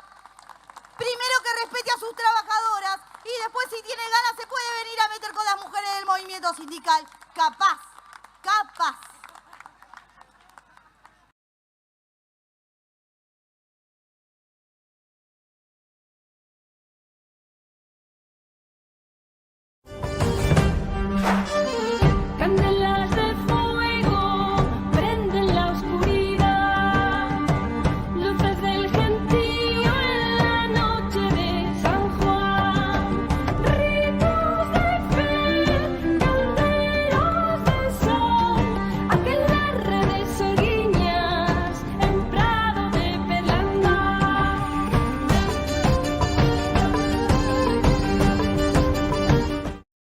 Primero que respete a sus trabajadoras y después, si tiene ganas, se puede venir a meter con las mujeres del movimiento sindical. Capaz, capaz.